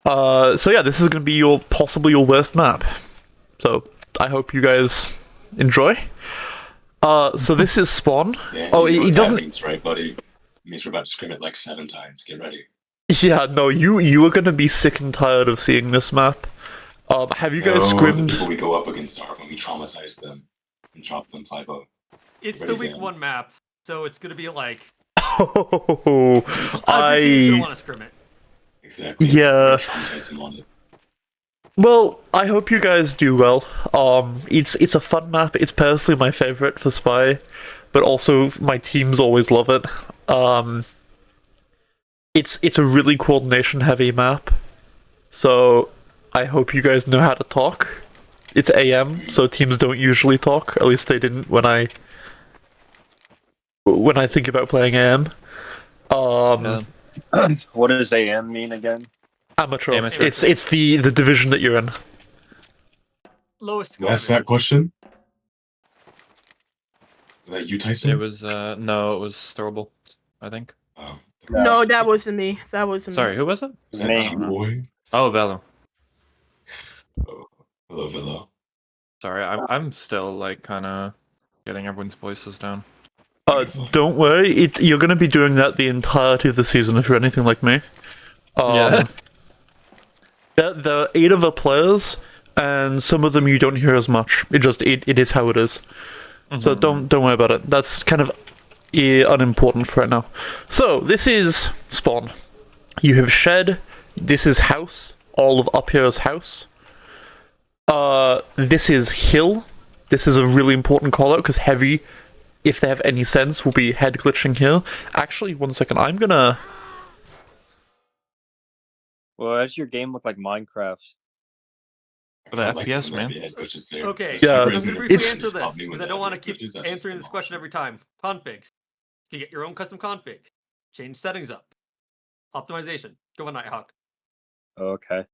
So yeah, this is going to be possibly your worst map. So I hope you guys enjoy. So this is spawn. Yeah, Oh, you know it what doesn't. that means, right, buddy? It means we're about to scrim it like 7 times. Get ready. Yeah, no, you are going to be sick and tired of seeing this map. Have you guys No, the scrimmed? people we go up against are when we traumatize them and drop them 5-0. It's Get the ready, week Dan. 1 map, so it's gonna be like Oh, every team's gonna want to scrim it. Exactly. Yeah. We're gonna traumatize them on it. Well, I hope you guys do well. It's a fun map. It's personally my favorite for Spy, but also my teams always love it. It's a really coordination heavy map, so I hope you guys know how to talk. It's AM, so teams don't usually talk. At least they didn't when I think about playing AM. What does AM mean again? Amateur. Amateur. It's the division that you're in. Lowest You asked that question? Was that you, Tyson? It was no, it was Storable, I think. Oh. No, that wasn't me. That wasn't Sorry, me. who was it? Was that Me. you, boy? Oh, Velo. Oh, hello, Villa. Sorry, I'm still like kind of getting everyone's voices down. Don't worry. You're going to be doing that the entirety of the season if you're anything like me. Yeah. There are 8 other players, and some of them you don't hear as much. It is how it is. So don't worry about it. That's kind of unimportant for right now. So this is spawn. You have shed. This is house. All of up here is house. This is hill. This is a really important call out because heavy, if they have any sense, will be head glitching here. Actually, one second. I'm gonna. Well, does your game look like Minecraft? But the Like FPS, when man. the head coaches there. Okay, The Yeah, I'm servers gonna and briefly everything answer stop this me when because I the don't want to head keep glitches, that's just answering this smart. question every time. Configs. You get your own custom config. Change settings up. Optimization. Go on Nighthawk. Okay.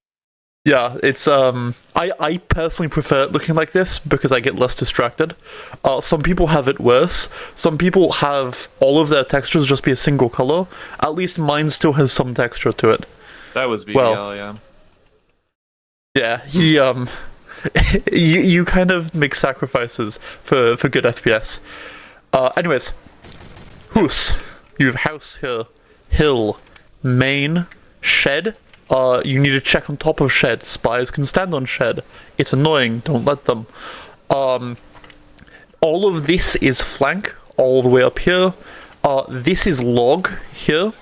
Yeah, it's I personally prefer it looking like this because I get less distracted. Some people have it worse. Some people have all of their textures just be a single color. At least mine still has some texture to it. That was BBL, Well, yeah. Yeah, he you kind of make sacrifices for good FPS. Anyways, house. You have house here, hill, main, shed. You need to check on top of shed. Spies can stand on shed. It's annoying. Don't let them. All of this is flank, all the way up here. This is log here.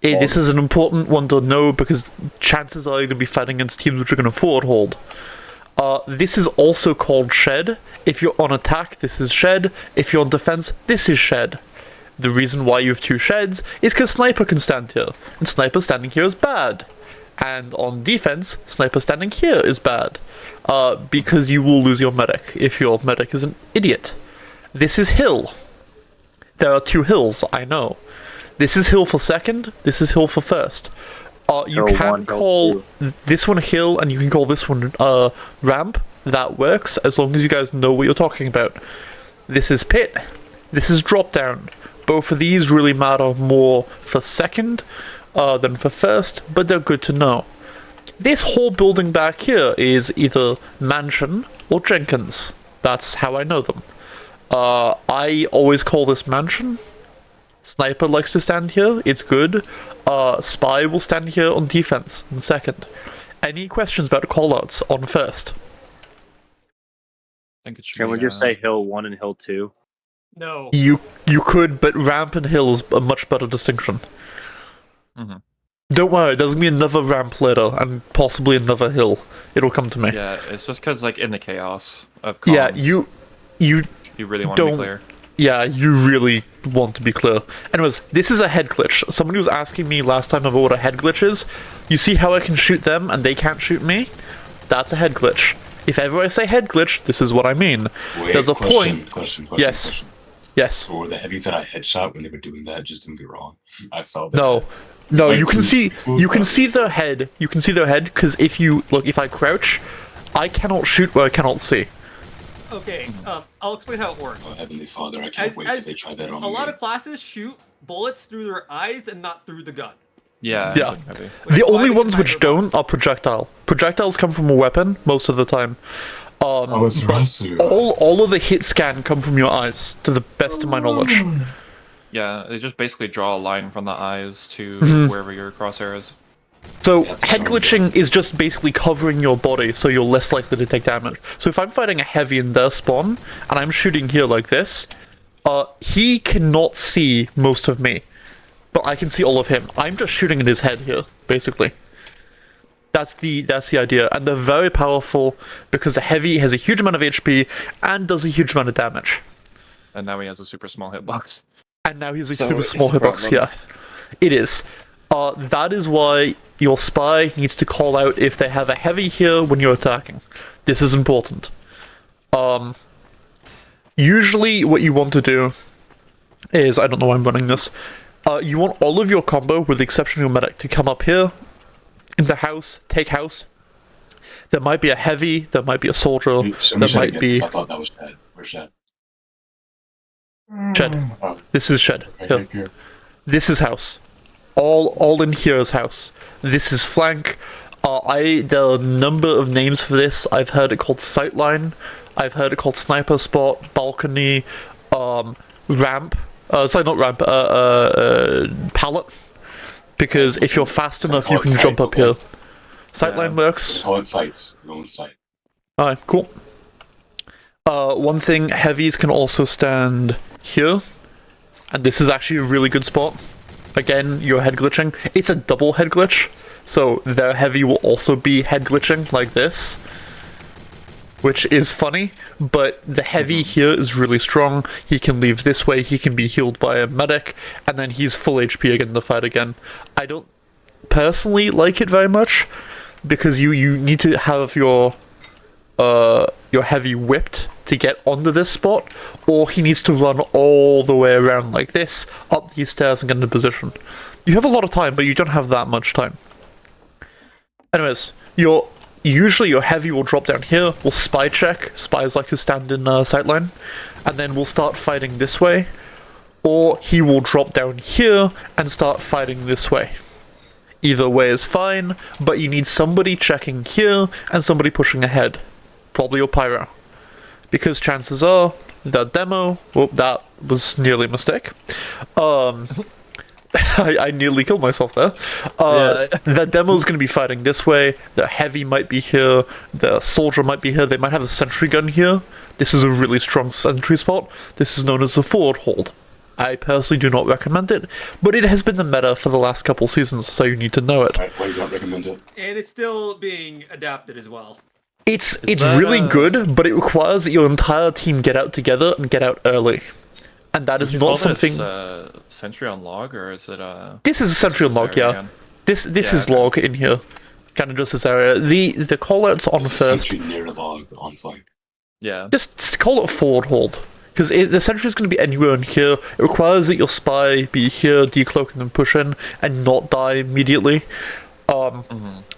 This is an important one to know because chances are you're going to be fighting against teams which are going to forward hold. This is also called shed. If you're on attack, this is shed. If you're on defense, this is shed. The reason why you have 2 sheds is because sniper can stand here, and sniper standing here is bad. And on defense, sniper standing here is bad, because you will lose your medic if your medic is an idiot. This is hill. There are 2 hills, I know. This is hill for second, this is hill for first. You Hill can 1, hill call 2. this one hill, and you can call this one ramp. That works, as long as you guys know what you're talking about. This is pit, this is drop down. Both of these really matter more for second than for first, but they're good to know. This whole building back here is either Mansion or Jenkins. That's how I know them. I always call this Mansion. Sniper likes to stand here, it's good. Spy will stand here on defense in second. Any questions about callouts on first? I think it should Can be, we just say Hill 1 and Hill 2? No. You could, but ramp and hill is a much better distinction. Don't worry, there's gonna be another ramp later, and possibly another hill. It'll come to me. Yeah, it's just because like in the chaos of Yeah, comms, you really want to be don't- clear. Yeah, you really want to be clear. Anyways, this is a head glitch. Somebody was asking me last time about what a head glitch is. You see how I can shoot them and they can't shoot me? That's a head glitch. If ever I say head glitch, this is what I mean. Wait, There's a question. Yes. Yes. So were the heavies that I headshot when they were doing that? Just don't get wrong. I saw that. No, Like you can see two- their head. You can see their head because if you look, if I crouch, I cannot shoot where I cannot see. Okay, I'll explain how it works. Oh, Heavenly Father, I can't wait till they try that on A me. lot of classes shoot bullets through their eyes and not through the gun. Yeah. Yeah. including heavy. Which The is why only they ones can which hide their don't are projectile. Projectiles come from a weapon most of the time. Oh, it's But Rasu. all of the hit scan come from your eyes, to the best of my knowledge. Yeah, they just basically draw a line from the eyes to Mhm. wherever your crosshair is. So Yeah, head sorry, glitching is just basically covering your body so you're less likely to take damage. So if I'm fighting a heavy in their spawn and I'm shooting here like this, he cannot see most of me, but I can see all of him. I'm just shooting in his head here, basically. That's the idea, and they're very powerful because a heavy has a huge amount of HP and does a huge amount of damage. And now he has a super small hitbox. And now he's a So super it's small a hitbox, problem. yeah. It is. That is why your spy needs to call out if they have a heavy here when you're attacking. This is important. Usually what you want to do is, I don't know why I'm running this, you want all of your combo, with the exception of your medic, to come up here, in the house, take house. There might be a heavy, there might be a soldier, Show me there Shed might again, be 'cause I thought that was Shed. Where's Shed? Shed. Oh, This is Shed. Here. okay, good. This is house. All in here is house. This is flank. There are a number of names for this. I've heard it called sightline. I've heard it called sniper spot, balcony, ramp. Sorry, not ramp. Pallet. Because if you're fast enough, you can jump up here. Sightline works. Call it sights. We're going with sight. Alright, cool. One thing, heavies can also stand here. And this is actually a really good spot. Again, you're head glitching. It's a double head glitch, so their heavy will also be head glitching like this. Which is funny, but the heavy here is really strong. He can leave this way, he can be healed by a medic, and then he's full HP again in the fight again. I don't personally like it very much, because you need to have your heavy whipped to get onto this spot, or he needs to run all the way around like this, up these stairs and get into position. You have a lot of time, but you don't have that much time. Anyways, usually your heavy will drop down here, we'll spy check, spies like to stand in sightline, and then we'll start fighting this way, or he will drop down here and start fighting this way. Either way is fine, but you need somebody checking here and somebody pushing ahead. Probably your pyro. Because chances are, that demo... Whoop, that was nearly a mistake. I nearly killed myself there. The demo's going to be fighting this way, the heavy might be here, the soldier might be here, they might have a sentry gun here. This is a really strong sentry spot. This is known as the forward hold. I personally do not recommend it, but it has been the meta for the last couple seasons, so you need to know it. Right, why you not recommend it? And it's still being adapted as well. It's that, really good, but it requires that your entire team get out together and get out early. And that is Would you not call something... this, sentry on log, or is it This is a sentry just log, area yeah. again? This Yeah, is okay. log in here. Kind of just this area. The callouts on It's a first. sentry near the log on flank. Yeah. Just call it forward hold. Because the sentry is going to be anywhere in here. It requires that your spy be here, decloak and then push in, and not die immediately.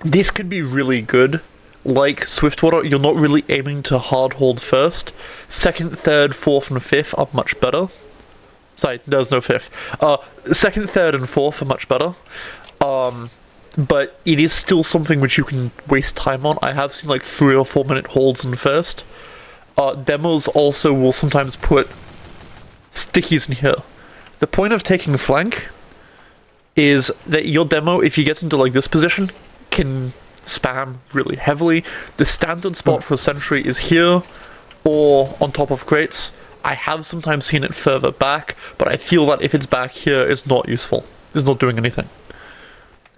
This can be really good. Like Swiftwater, you're not really aiming to hard hold first. Second, third, fourth, and fifth are much better. Sorry, there's no fifth. Second, third, and fourth are much better. But it is still something which you can waste time on. I have seen like 3 or 4 minute holds in first. Demos also will sometimes put stickies in here. The point of taking flank is that your demo, if he gets into like this position, can spam really heavily. The standard spot for a sentry is here, or on top of crates. I have sometimes seen it further back, but I feel that if it's back here, it's not useful. It's not doing anything.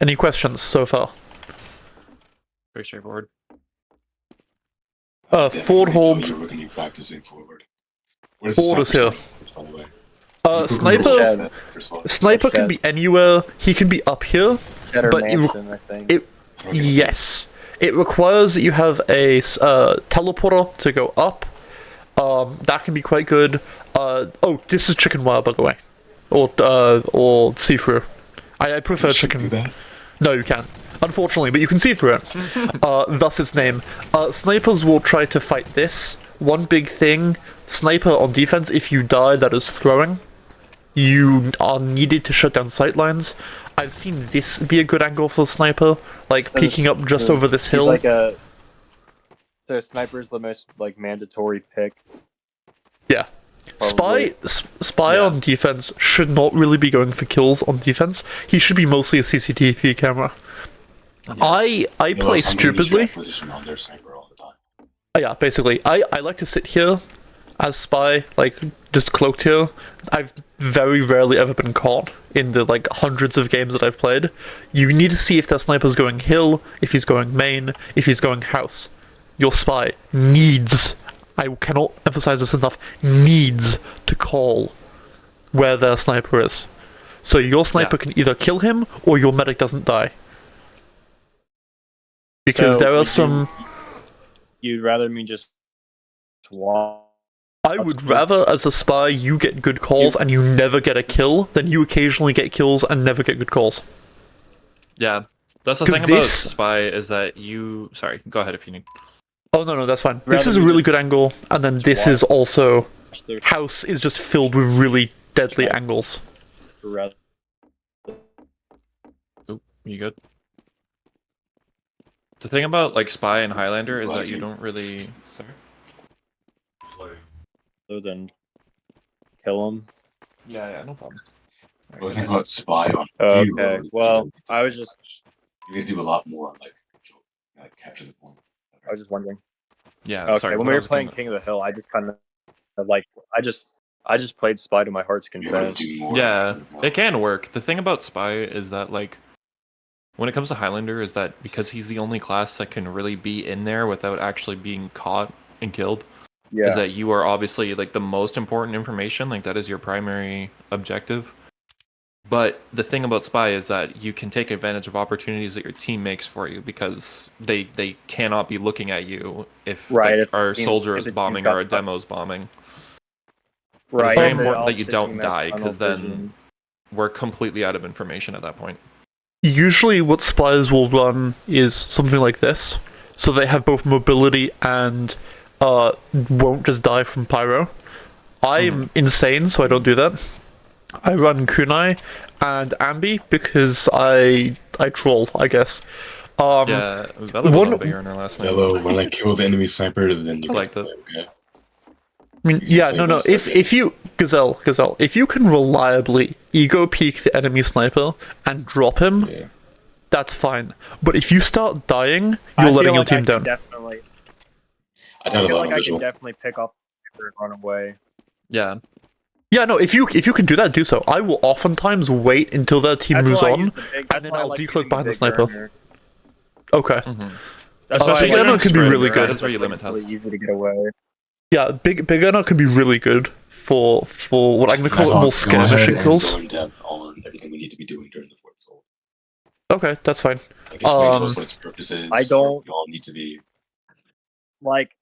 Any questions so far? Very straightforward. Forward Definitely hold. tell you we're going to be practicing forward. Where's Forward is here. By the way? Sniper. First of all. Sniper can be anywhere. He can be up here. Cheddar But it- Mansion, I think. Okay. Yes. It requires that you have a teleporter to go up. That can be quite good. Oh, this is chicken wire, by the way. Or see-through. I prefer You should chicken. do that. No, you can't. Unfortunately, but you can see through it. Thus its name. Snipers will try to fight this. One big thing, sniper on defense, if you die, that is throwing. You are needed to shut down sightlines. I've seen this be a good angle for a sniper, like So peeking up just so over this he's hill. like a. So sniper's the most like mandatory pick. Yeah. Probably. Spy Yeah. on defense should not really be going for kills on defense. He should be mostly a CCTV camera. I play I'm gonna use stupidly. acquisition on their sniper all the time. Yeah, basically. I like to sit here as spy, like just cloaked here. I've very rarely ever been caught in the like hundreds of games that I've played. You need to see if that sniper's going hill, if he's going main, if he's going house. Your spy needs, I cannot emphasize this enough, needs to call where their sniper is. So your sniper can either kill him or your medic doesn't die. Because So there are would some... You'd rather me just watch. I would rather, as a spy, you get good calls and you never get a kill, than you occasionally get kills and never get good calls. Yeah, that's the 'Cause thing about this- spy is that you. Sorry, go ahead if you need. Oh no, that's fine. This Rather is a than really just good angle, and then this watch is also... their House is just filled with really deadly Right. angles. rather. Oh, you good? The thing about like spy and Highlander is that you don't really. Sorry. Than kill him. Yeah, no problem. But the thing about spy on Okay, heroes, well, I was just you need to do a lot more, like capture the point. I was just wondering. Yeah, Okay, sorry. when what we I were was playing gonna- King of the Hill, I just kind of like I just played Spy to my heart's You want content. to do more. Yeah, it can work. The thing about spy is that like, when it comes to Highlander, is that because he's the only class that can really be in there without actually being caught and killed. Yeah, Is that you are obviously like the most important information, like that is your primary objective. But the thing about spy is that you can take advantage of opportunities that your team makes for you because they cannot be looking at you if Right, like, if the our team's- soldier if is the team's bombing got or a cut. demo's bombing. But right. it's very and important that you opposite don't team has die tunnel because then vision. we're completely out of information at that point. Usually what spies will run is something like this. So they have both mobility and won't just die from pyro. I'm insane, so I don't do that. I run kunai and ambi because I troll, I guess. Yeah, Vela was on bigger in our last night. Hello, when I kill the enemy sniper, then you I liked can it. play, okay? I mean, You yeah, play no, one if second. if you Gazelle, if you can reliably ego peek the enemy sniper and drop him, Yeah. that's fine. But if you start dying, I you're feel letting your like I team can down. Definitely, I I done a feel lot like on I Vigil. can definitely pick up and run away. Yeah, Yeah, no, if you can do that, do so. I will oftentimes wait until their team That's moves why I on, use the big, that's and then why I I'll like decloak using behind the big sniper. burner. Okay. That's Especially why I Big like Gunner using can be big really burner. good. That is where you It's, limit really test. easy to get away. Yeah, big gunner can be really good for what I'm gonna call it more Nighthawk, go ahead skirmishing and kills. go in depth on everything we need to be doing during the Fort Soul. Okay, that's fine. I guess maybe tell us Um, what its purpose is. I don't- We all need to be. Like,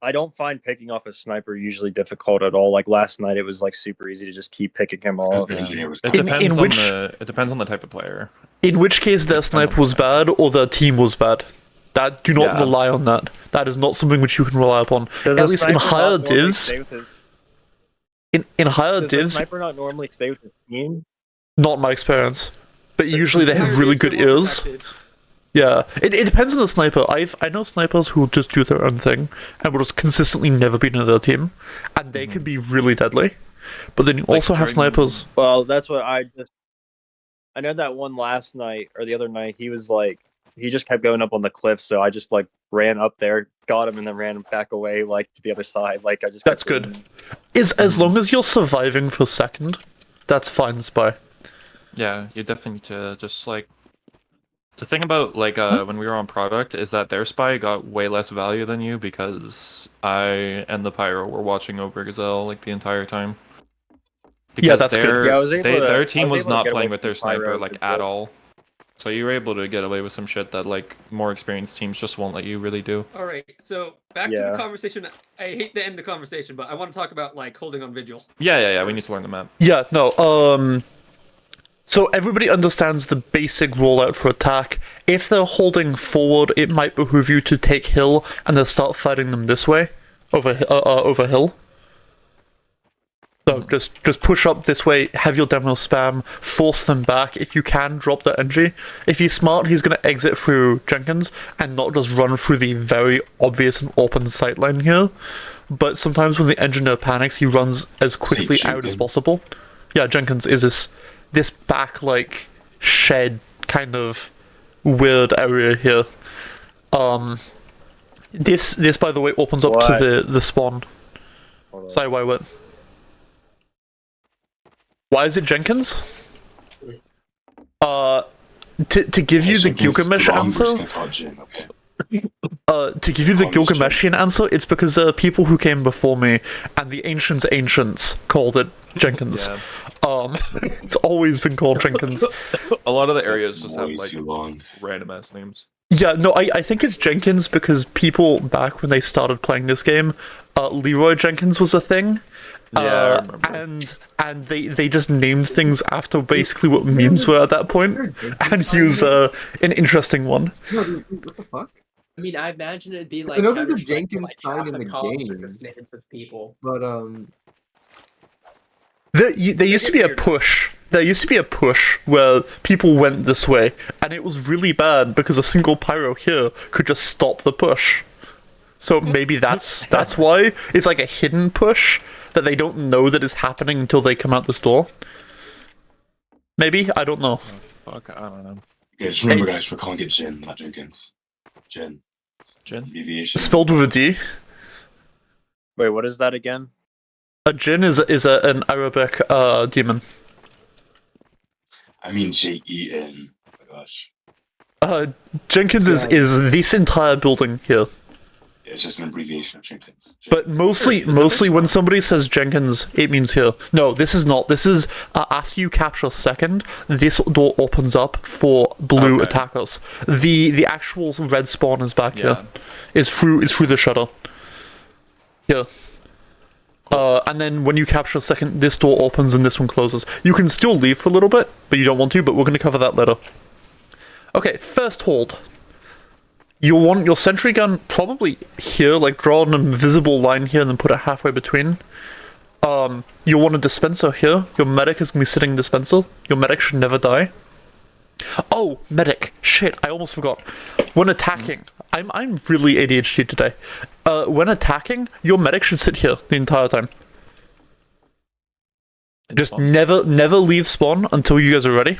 I don't find picking off a sniper usually difficult at all. Like last night, it was like super easy to just keep picking him Because off. the engineer was it In- depends in on which- it depends on the type of player. In which case, their Depends on sniper was the sniper. bad or their team was bad. That do not Yeah. rely on that. That is not something which you can rely upon. Does At a least in sniper higher not normally divs, stay with his- in higher Does the divs, sniper not normally stay with his team? not my experience. But usually they have Higher really divs are good more ears. protected. Yeah, it depends on the sniper. I know snipers who will just do their own thing and will just consistently never be in their team, and they can be really deadly. But then you Like also have during- snipers. Well, that's what I just. I know that one last night or the other night, he was like, he just kept going up on the cliff, so I just like ran up there, got him, and then ran back away like to the other side. Like I just. That's kept good. running. As long as you're surviving for second, that's fine, spy. Yeah, you definitely need to just like. The thing about like when we were on product is that their spy got way less value than you because I and the pyro were watching over Gazelle like the entire time. Because that's good. their Yeah, I was able to- their I team was was able to not get playing away with their from pyro sniper like with at the- all. So you were able to get away with some shit that like more experienced teams just won't let you really do. All right, so back to Yeah. the conversation. I hate to end the conversation, but I want to talk about like holding on Vigil. Yeah. We need to learn the map. Yeah, no, so everybody understands the basic rollout for attack. If they're holding forward, it might behoove you to take hill and then start fighting them this way, over hill. So just push up this way, have your demo spam, force them back. If you can, drop the energy. If he's smart, he's going to exit through Jenkins and not just run through the very obvious and open sightline here. But sometimes when the engineer panics, he runs as quickly out as Jenkins. possible. Yeah, Jenkins is this back, like, shed kind of weird area here. This by the way opens up What? to the spawn. Hold on. Sorry, what? Why is it Jenkins? To give you the Gilgamesh answer. To give you the Gilgameshian answer, it's because there are people who came before me, and the ancients called it Jenkins. Yeah. It's always been called Jenkins. A lot of the areas just have Way like too long. random ass names. Yeah, no, I think it's Jenkins because people back when they started playing this game, Leroy Jenkins was a thing. Yeah, I remember. And they just named things after basically what memes were at that point, and he was an interesting one. No, dude, what the fuck? I mean, I imagine it'd be like I know there's a Counter-Strike, Jenkins like sign half in the the calls are game. just names of people. But There used to be a push. There used to be a push where people went this way, and it was really bad because a single pyro here could just stop the push. So maybe that's why it's like a hidden push that they don't know that is happening until they come out this door. Maybe, I don't know. Oh, fuck, I don't know. Okay, just remember, guys, we're calling it Jin, not Jenkins. Jin. Jin? Abbreviation. Spelled with a D. Wait, what is that again? A Jin is an Arabic demon. I mean Jen. Oh my gosh. Jenkins is this entire building here. Yeah, it's just an abbreviation of Jenkins. But mostly when somebody says Jenkins, it means here. No, this is not. This is after you capture second, this door opens up for blue Okay. attackers. The actual red spawn is back Yeah. here. It's through the shutter. Here. And then when you capture second, this door opens and this one closes. You can still leave for a little bit, but you don't want to, but we're going to cover that later. Okay, first hold. You'll want your sentry gun probably here, like draw an invisible line here and then put it halfway between. You'll want a dispenser here. Your medic is going to be sitting in dispenser. Your medic should never die. Oh, medic. Shit, I almost forgot. When attacking, I'm really ADHD today. When attacking, your medic should sit here the entire time. Just Spawn. never leave spawn until you guys are ready.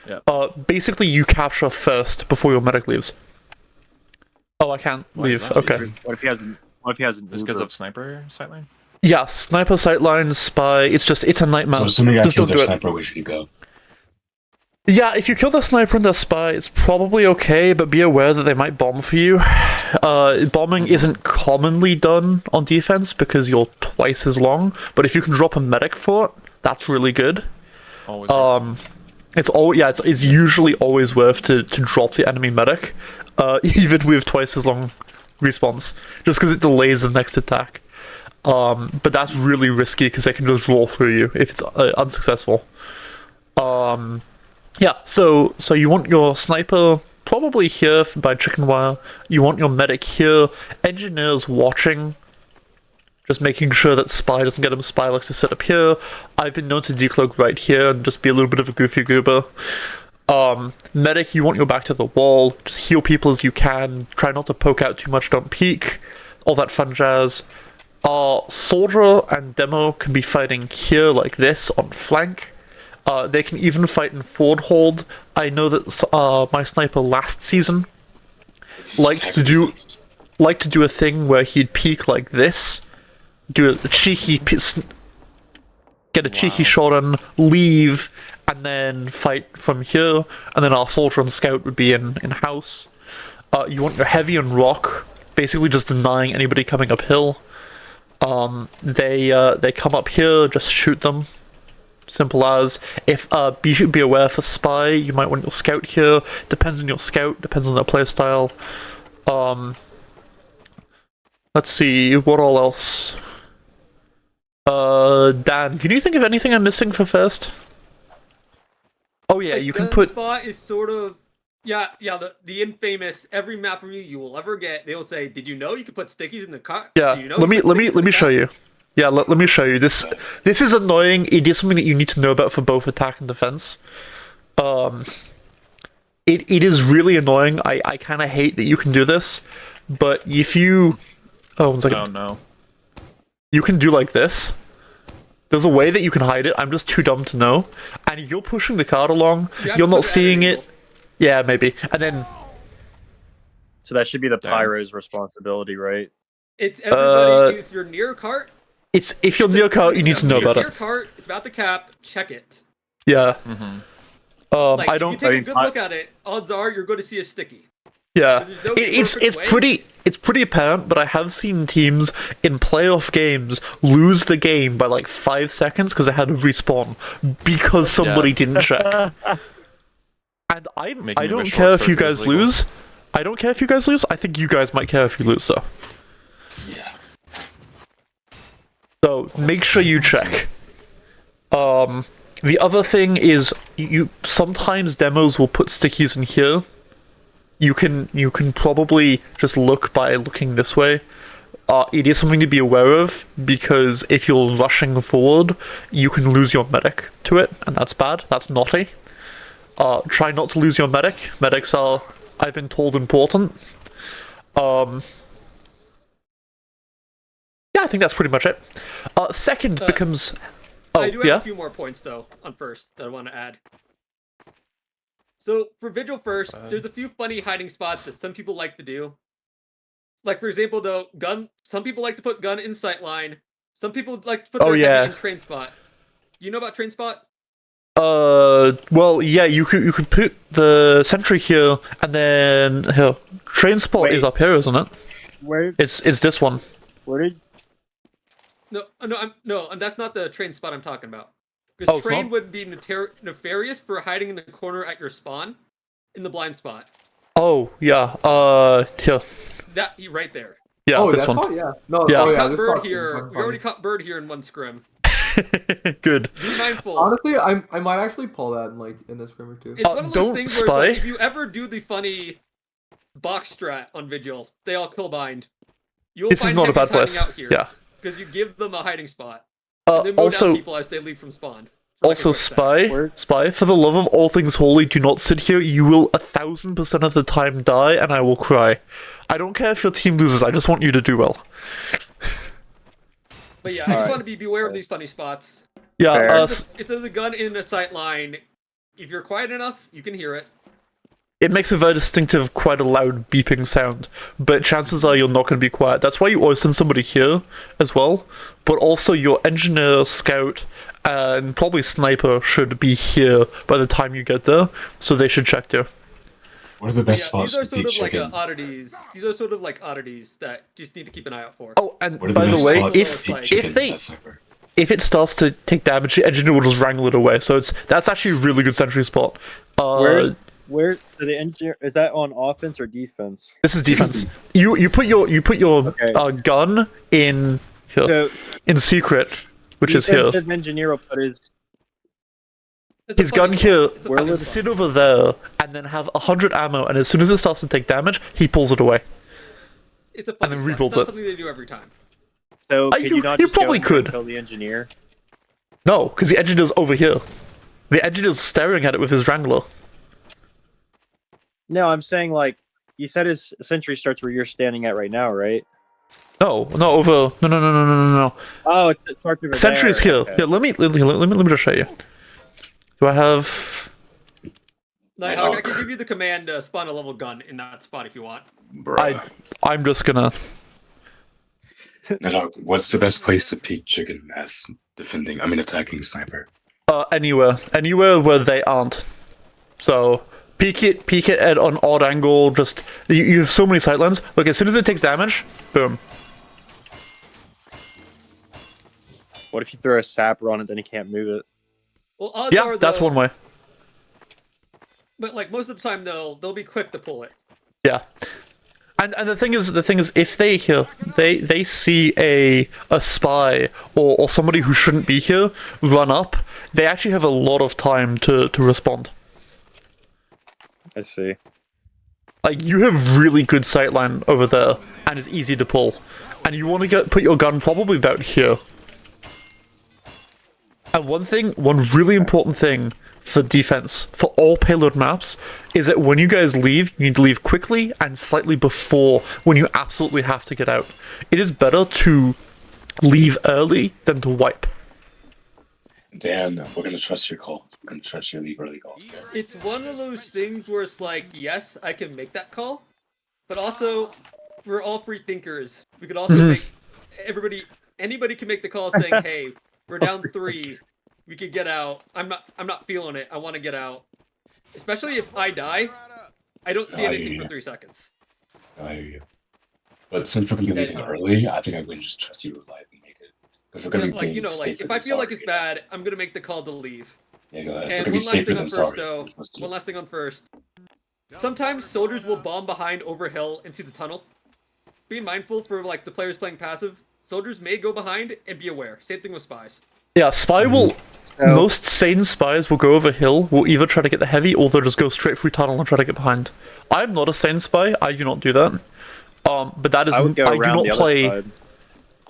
Yeah. Basically you capture first before your medic leaves. Oh, I can't Why is leave. that? Okay. What if he hasn't? What if he hasn't? Just because of sniper sightline? Yeah, sniper sightlines, spy. It's a nightmare. So assuming I Just killed don't their do it. sniper, where should you go? Yeah, if you kill the sniper and the spy, it's probably okay, but be aware that they might bomb for you. Bombing isn't commonly done on defense because you're twice as long, but if you can drop a medic for it, that's really good. Always. It's usually always worth to drop the enemy medic, even with twice as long respawns, just because it delays the next attack. But that's really risky because they can just roll through you if it's unsuccessful. Yeah, so you want your sniper probably here by chicken wire. You want your medic here. Engineers watching, just making sure that spy doesn't get him. Spy likes to sit up here. I've been known to decloak right here and just be a little bit of a goofy goober. Medic, you want your back to the wall. Just heal people as you can. Try not to poke out too much. Don't peek. All that fun jazz. Soldier and demo can be fighting here like this on flank. They can even fight in forward hold. I know that my sniper last season liked to do a thing where he'd peek like this, do a cheeky get a cheeky shot on, leave, and then fight from here. And then our soldier and scout would be in house. You want your heavy and rock, basically just denying anybody coming uphill. They come up here, just shoot them. Simple as. If be aware for spy, you might want your scout here. Depends on your scout, depends on their playstyle. Let's see, what all else? Dan, can you think of anything I'm missing for first? Oh yeah, you can put. Spot is sort of the infamous every map review you will ever get. They'll say, "Did you know you could put stickies in the car?" Yeah, Do you know let you me put stickies in the show car?" you. Yeah, let me show you. This is annoying. It is something that you need to know about for both attack and defense. It is really annoying. I kind of hate that you can do this, but if you... Oh, 1 second. Oh no. You can do like this. There's a way that you can hide it. I'm just too dumb to know. And you're pushing the card along. You have You're to not put it at an seeing angle. it. Yeah, maybe. And then... So that should be the Damn. pyro's responsibility, right? It's everybody. Uh, If you're near a cart, It's if you're near cart, you need to know if you're about near it. a cart, it's about the cap. Check it. Yeah. Mm-hmm. Like, I if you don't... take I a mean, good look at it, odds are you're going to see a sticky. Yeah, There's no it's perfect way. it's pretty apparent, but I have seen teams in playoff games lose the game by like 5 seconds because they had to respawn because somebody didn't check. And I Making it don't with care short if you circuit guys is legal. lose. I don't care if you guys lose. I think you guys might care if you lose though. Yeah. So make sure you check. The other thing is you sometimes demos will put stickies in here. You can probably just look by looking this way. It is something to be aware of because if you're rushing forward, you can lose your medic to it, and that's bad. That's naughty. Try not to lose your medic. Medics are, I've been told, important. Yeah, I think that's pretty much it. Second becomes... Oh, I do have yeah? a few more points though on first that I want to add. So for Vigil first, there's a few funny hiding spots that some people like to do. Like for example, though, gun. Some people like to put gun in sight line. Some people like to put their heavy in train spot. You know about train spot? Well, yeah, you could put the sentry here, and then here. Train spot Wait. is up here, isn't it? Where It's this one. did No, and that's not the train spot I'm talking about. Because it's train not? would be nefarious for hiding in the corner at your spawn, in the blind spot. Oh, yeah. Here. That right there. Yeah, Oh, this that one. spot? Yeah. No, Yeah. oh yeah, Caught this bird spot. here. We already caught bird here in one scrim. Good. Be mindful. Honestly, I might actually pull that in this scrim or two. It's one of those don't things where it's like, spy. if you ever do the funny box strat on Vigil, they all kill bind. You'll This is find not a bad heavies hiding place. out here. Yeah. Because you give them a hiding spot. They mow down Also, people as they leave from spawn. for like a also, quick sec. spy, Where- spy. For the love of all things holy, do not sit here. You will 1000% of the time die, and I will cry. I don't care if your team loses. I just want you to do well. But yeah, I just Alright. want to be beware of these funny spots. Yeah. Fair. If there's a gun in a sight line, if you're quiet enough, you can hear it. It makes a very distinctive, quite a loud beeping sound, but chances are you're not going to be quiet. That's why you always send somebody here as well, but also your engineer, scout, and probably sniper should be here by the time you get there, so they should check there. What are the best Yeah, these spots are to be sort of like checking? oddities. These are sort of like oddities that you just need to keep an eye out for. Oh, and What are the by the best way, spots if- to be if checking they- that sniper? if it starts to take damage, the engineer will just wrangle it away, so that's actually a really good sentry spot. where so the engineer is that on offense or defense? This is defense. You put your Okay. gun in here, So in secret, which is here. defensive engineer will put his It's a His funny gun spot. here It's a Where funny would- spot. sit over there, and then have 100 ammo, and as soon as it starts to take damage, he pulls it away. It's a funny then spot. It's rebuilds not it. something they do every time. so could you- you not you just go probably in there could. and kill the engineer? No, because the engineer's over here. The engineer's staring at it with his Wrangler. No, I'm saying like you said his sentry starts where you're standing at right now, right? No, over. No. Oh, it starts over Sentry's there. here. Okay. Here, let me just show you. Do I have? Nighthawk, I can give you the command to spawn a level gun in that spot if you want. Bruh. I'm just gonna. Nighthawk, what's the best place to peek chicken as defending? I mean, attacking sniper. Anywhere where they aren't. So peek it at an odd angle. Just you have so many sightlines. Look, as soon as it takes damage, boom. What if you throw a sapper on it, then he can't move it? Well, odds Yeah, are that's though- one way. But like most of the time, they'll be quick to pull it. Yeah. And the thing is, if they here, they see a spy or somebody who shouldn't be here run up, they actually have a lot of time to respond. I see. Like, you have really good sightline over there, and it's easy to pull. And you want to put your gun probably about here, And one really important thing for defense for all payload maps is that when you guys leave, you need to leave quickly and slightly before when you absolutely have to get out. It is better to leave early than to wipe. Dan, we're gonna trust your call. We're gonna trust your leave early call. It's one of those things where it's like, yes, I can make that call, but also, we're all free thinkers. We could also make anybody can make the call saying, "Hey, we're down 3. We could get out. I'm not feeling it. I want to get out." Especially if I die, I don't see anything for 3 seconds. I hear you. But since we're gonna be leaving early, I think I would just trust you to live and make it. Because we're gonna be Like, like if I feel like it's bad, I'm gonna make the call to leave. Yeah, go ahead. And one last thing on first, though. One last thing on first. Sometimes soldiers will bomb behind over hill into the tunnel. Be mindful for like the players playing passive. Soldiers may go behind and be aware. Same thing with spies. Yeah, spy will. Most sane spies will go over hill, will either try to get the heavy, or they'll just go straight through tunnel and try to get behind. I'm not a sane spy. I do not do that. But that is I would go I do around not the other play. side.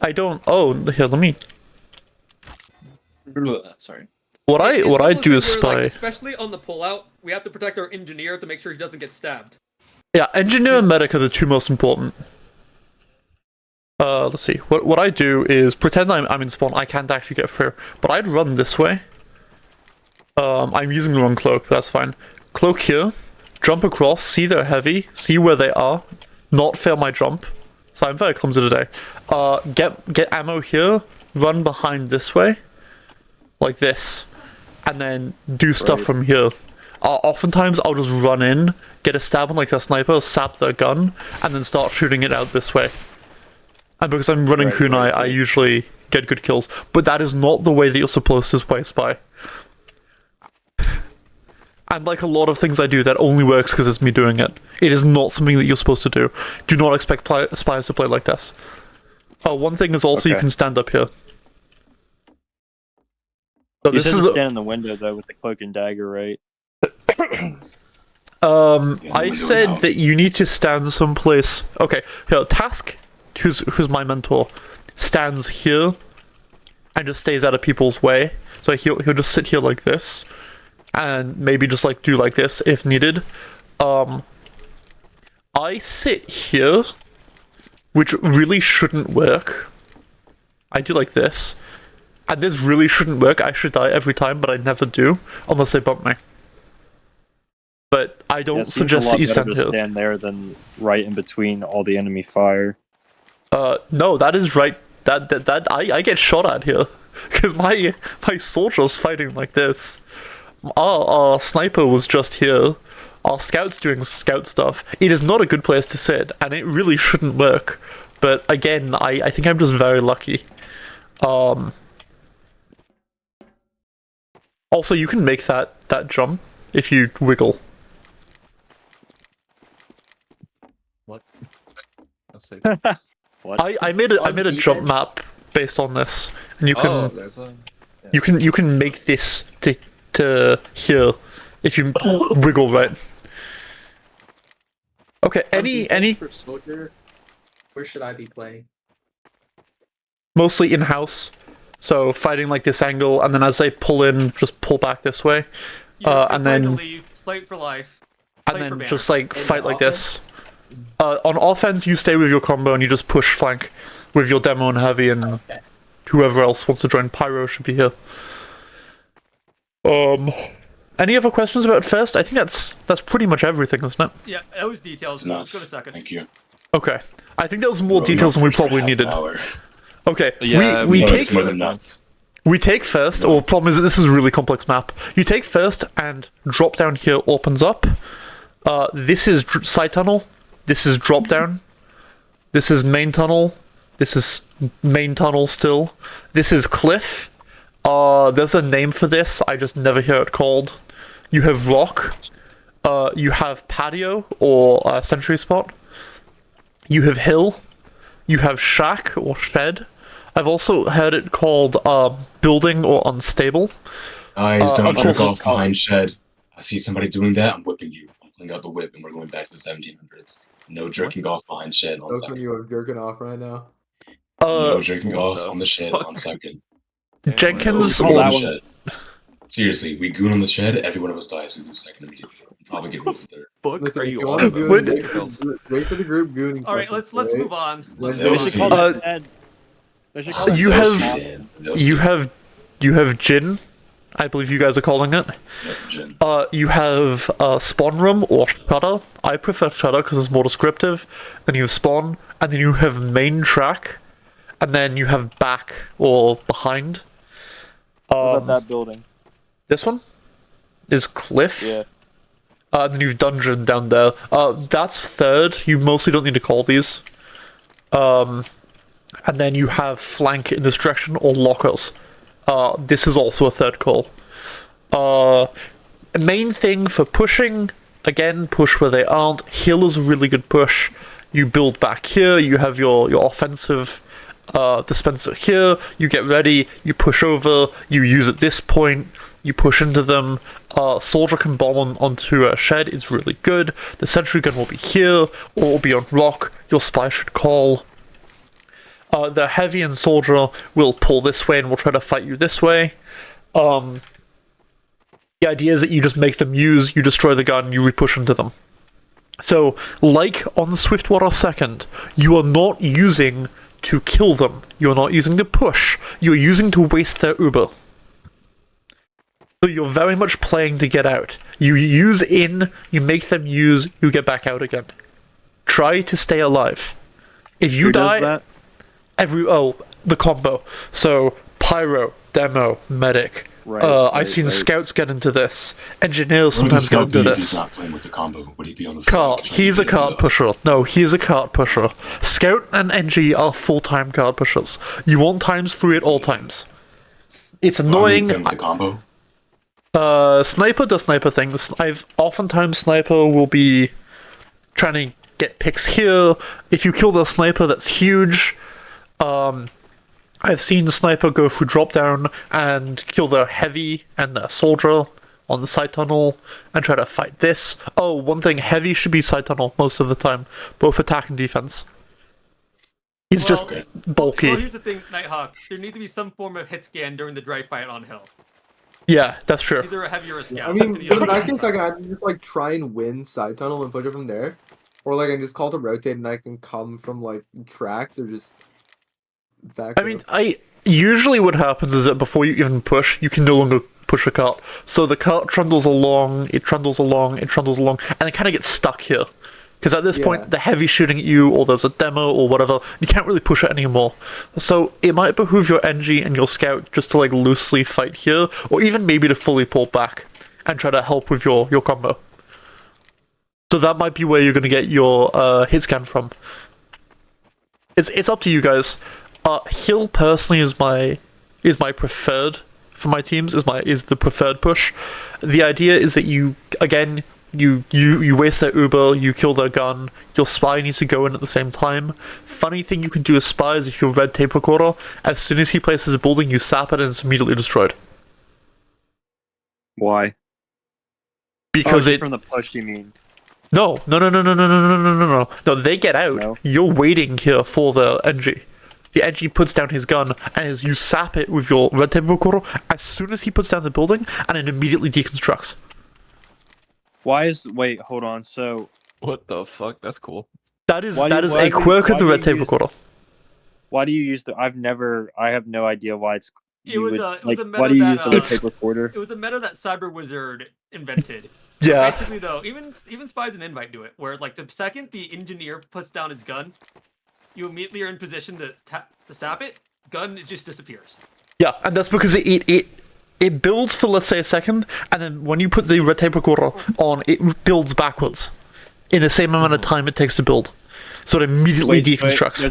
I don't. Oh, here, let me. Sorry. What I It's one of those do is things where, spy. like, especially on the pullout, we have to protect our engineer to make sure he doesn't get stabbed. Yeah, engineer and medic are the two most important. Let's see. What I do is pretend I'm in spawn. I can't actually get through, but I'd run this way. I'm using the wrong cloak, but that's fine. Cloak here, jump across, see they're heavy, see where they are, not fail my jump. So I'm very clumsy today. Get ammo here, run behind this way, like this, and then do stuff from here. Oftentimes I'll just run in, get a stab on like a sniper, sap their gun, and then start shooting it out this way. And because I'm running kunai, I usually get good kills. But that is not the way that you're supposed to play spy. And like a lot of things I do, that only works because it's me doing it. It is not something that you're supposed to do. Do not expect spies to play like this. One thing is also you can stand up here. So You this said is to stand in the window though with the cloak and dagger, right? I said that you need to stand someplace. Okay, here, Task, who's my mentor, stands here and just stays out of people's way. So he'll just sit here like this, and maybe just like do like this if needed. I sit here, which really shouldn't work. I do like this, and this really shouldn't work. I should die every time, but I never do unless they bump me. But I don't suggest that you stand here. Stand there than right in between all the enemy fire. No, that is right. That I get shot at here because my soldier's fighting like this. Our sniper was just here. Our scout's doing scout stuff. It is not a good place to sit, and it really shouldn't work. But again, I think I'm just very lucky. Also, you can make that jump if you wiggle. What? Let's see. What? I made a jump map based on this, and you can there's a... you can make this to here if you wiggle right. Okay, any for soldier, where should I be playing? mostly in-house, so fighting like this angle, and then as they pull in, just pull back this way, and Play to then leave, play for life, and play for then banner. just like In fight the like this. On offense, you stay with your combo and you just push flank with your demo and heavy, and Okay. whoever else wants to join. Pyro should be here. Any other questions about first? I think that's pretty much everything, isn't it? Yeah, that was details. It's enough. Let's go to second. Thank you. Okay. I think there was more Bro, details than we for half probably an needed. hour. Okay. Yeah, we No, take it's more than nuts. we take first. Or problem is that this is a really complex map. You take first and drop down here opens up. This is side tunnel. This is drop down. This is main tunnel. This is main tunnel still. This is cliff. There's a name for this. I just never hear it called. You have rock. You have patio or sentry spot. You have hill. You have shack or shed. I've also heard it called building or unstable. Guys, don't of jerk course- off behind shed. I see somebody doing that, I'm whipping you. I'm pulling out the whip and we're going back to the 1700s. No jerking off behind shed on That's when second. you are jerking off right now. No jerking what off the on the shed fuck? on second. Damn, Jenkins call or that one- Shed. Seriously, we goon on the shed, every one of us dies, we lose second immediately. Probably get moved third. fuck Listen, are if you you on want to about? Wait, goon, Wait, wait for the group gooning. All right, sessions, let's right? move on. Let's Then No move They on. should call Uh, that shed. They should call that you shed have- Austin. Dan, no you Steve. have Jin, I believe you guys are calling it. Yep, Jin. You have spawn room or shutter. I prefer shutter because it's more descriptive. Then you have spawn, and then you have main track, and then you have back or behind. What about that building? This one is cliff. Yeah. And then you've dungeon down there. That's third. You mostly don't need to call these. And then you have flank in this direction or lockers. This is also a third call. Main thing for pushing, again, push where they aren't. Heal is a really good push. You build back here, you have your offensive dispenser here, you get ready, you push over, you use at this point, you push into them. Soldier can bomb onto a shed, is really good. The sentry gun will be here, or it will be on rock, your spy should call. The heavy and soldier will pull this way and will try to fight you this way. The idea is that you just make them use, you destroy the gun, you re-push into them. So, like on the Swiftwater 2nd, you are not using to kill them. You are not using to push. You are using to waste their Uber. So you're very much playing to get out. You use in, you make them use, you get back out again. Try to stay alive. If you Who does die, that? the combo. So pyro, demo, medic. Right, I've seen right. scouts get into this. Engineers What would sometimes the get scout into be if he's this. not playing with the combo? Would he be on the Cart. flank? He's a cart pusher. No, he is a cart pusher. Scout and NG are full-time cart pushers. You want ×3 at all times. It's annoying. With the combo? Sniper does sniper things. Oftentimes sniper will be trying to get picks here. If you kill the sniper, that's huge. I've seen the sniper go through drop down and kill the heavy and the soldier on the side tunnel and try to fight this. Oh, one thing, heavy should be side tunnel most of the time, both attack and defense. He's just Okay. bulky. Well, here's the thing, Nighthawk. There needs to be some form of hit scan during the dry fight on hill. Yeah, that's true. Either a heavy or a scout. I mean, And the but other in that one- case, I can either just like try and win side tunnel and push it from there, or like I can just call to rotate and I can come from like tracks or just back. I mean, usually what happens is that before you even push, you can no longer push a cart. So the cart trundles along, it trundles along, it trundles along, and it kind of gets stuck here. Because at this Yeah. point, the heavy's shooting at you, or there's a demo, or whatever, you can't really push it anymore. So it might behoove your NG and your scout just to like loosely fight here, or even maybe to fully pull back and try to help with your combo. So that might be where you're going to get your hit scan from. It's up to you guys. Hill personally is my preferred for my teams, is the preferred push. The idea is that you waste their Uber, you kill their gun, your spy needs to go in at the same time. Funny thing you can do as spy is if you're red tape recorder, as soon as he places a building, you sap it and it's immediately destroyed. Why? Because just it from the push, you mean? No, they get out. No? You're waiting here for the NG. The NG puts down his gun, and as you sap it with your red tape recorder, as soon as he puts down the building, and it immediately deconstructs. Wait, hold on. So What the fuck? That's cool. That is Why do a you- quirk of why the do red you tape use- recorder. why do you use the? I have no idea why it's. It was a why meta do you that, use the red uh, tape recorder? It was a meta that Cyber Wizard invented. Yeah. Basically, though, even spies and invite do it, where like the second the engineer puts down his gun, you immediately are in position to sap it. Gun, it just disappears. Yeah, and that's because it builds for, let's say, a second, and then when you put the red tape recorder on, it builds backwards in the same amount of time it takes to build. So it immediately deconstructs.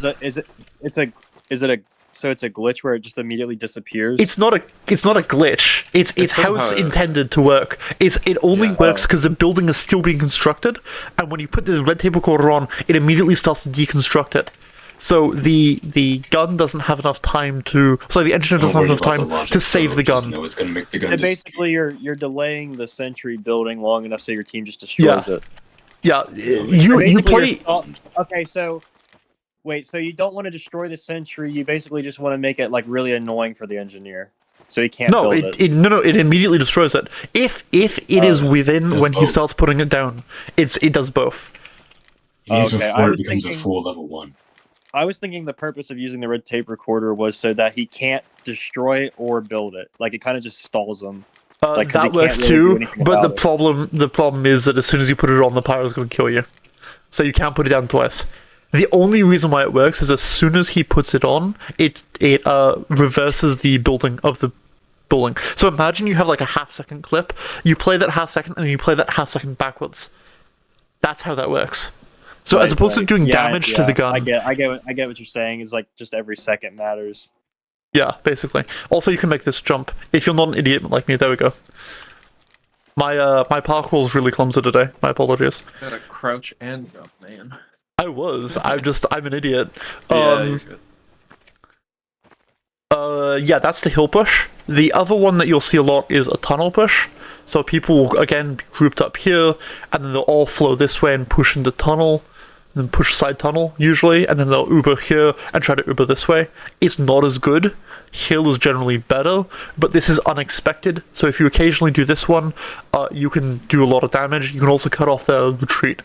Is it a glitch where it just immediately disappears? It's not a glitch. It's It's how it's how- intended to work. It only Yeah. works because the building is still being constructed, and when you put the red tape recorder on, it immediately starts to deconstruct it. So the gun doesn't have enough time to. So the engineer doesn't have enough time to save the gun. No, it's gonna make the gun So disappear. basically, you're delaying the sentry building long enough so your team just destroys it. Yeah, So you basically play. you're okay, so wait, so you don't want to destroy the sentry, you basically just want to make it like really annoying for the engineer. so he can't No, build no, it immediately destroys it. If it is within does when he both. starts putting it down, it does both. He needs Okay, I before it was becomes a thinking- full level 1. I was thinking the purpose of using the red tape recorder was so that he can't destroy it or build it. Like, it kind of just stalls him. Like, 'cause he That can't works really do too, anything but about the problem is that as soon as you put it on, the pyro's going to kill you. So you can't put it down twice. The only reason why it works is as soon as he puts it on, it reverses the building of the building. So imagine you have like a half-second clip, you play that half-second, and then you play that half-second backwards. That's how that works. So as opposed to doing damage to the gun... I get what you're saying. Is like just every second matters. Yeah, basically. Also, you can make this jump. If you're not an idiot like me, there we go. My parkour is really clumsy today. My apologies. Gotta crouch and jump, man. I'm an idiot. Yeah, you're good. Yeah, that's the hill push. The other one that you'll see a lot is a tunnel push. So people will, again, be grouped up here, and then they'll all flow this way and push into tunnel, and then push side tunnel, usually, and then they'll Uber here and try to Uber this way. It's not as good. Hill is generally better, but this is unexpected, so if you occasionally do this one, you can do a lot of damage. You can also cut off their retreat,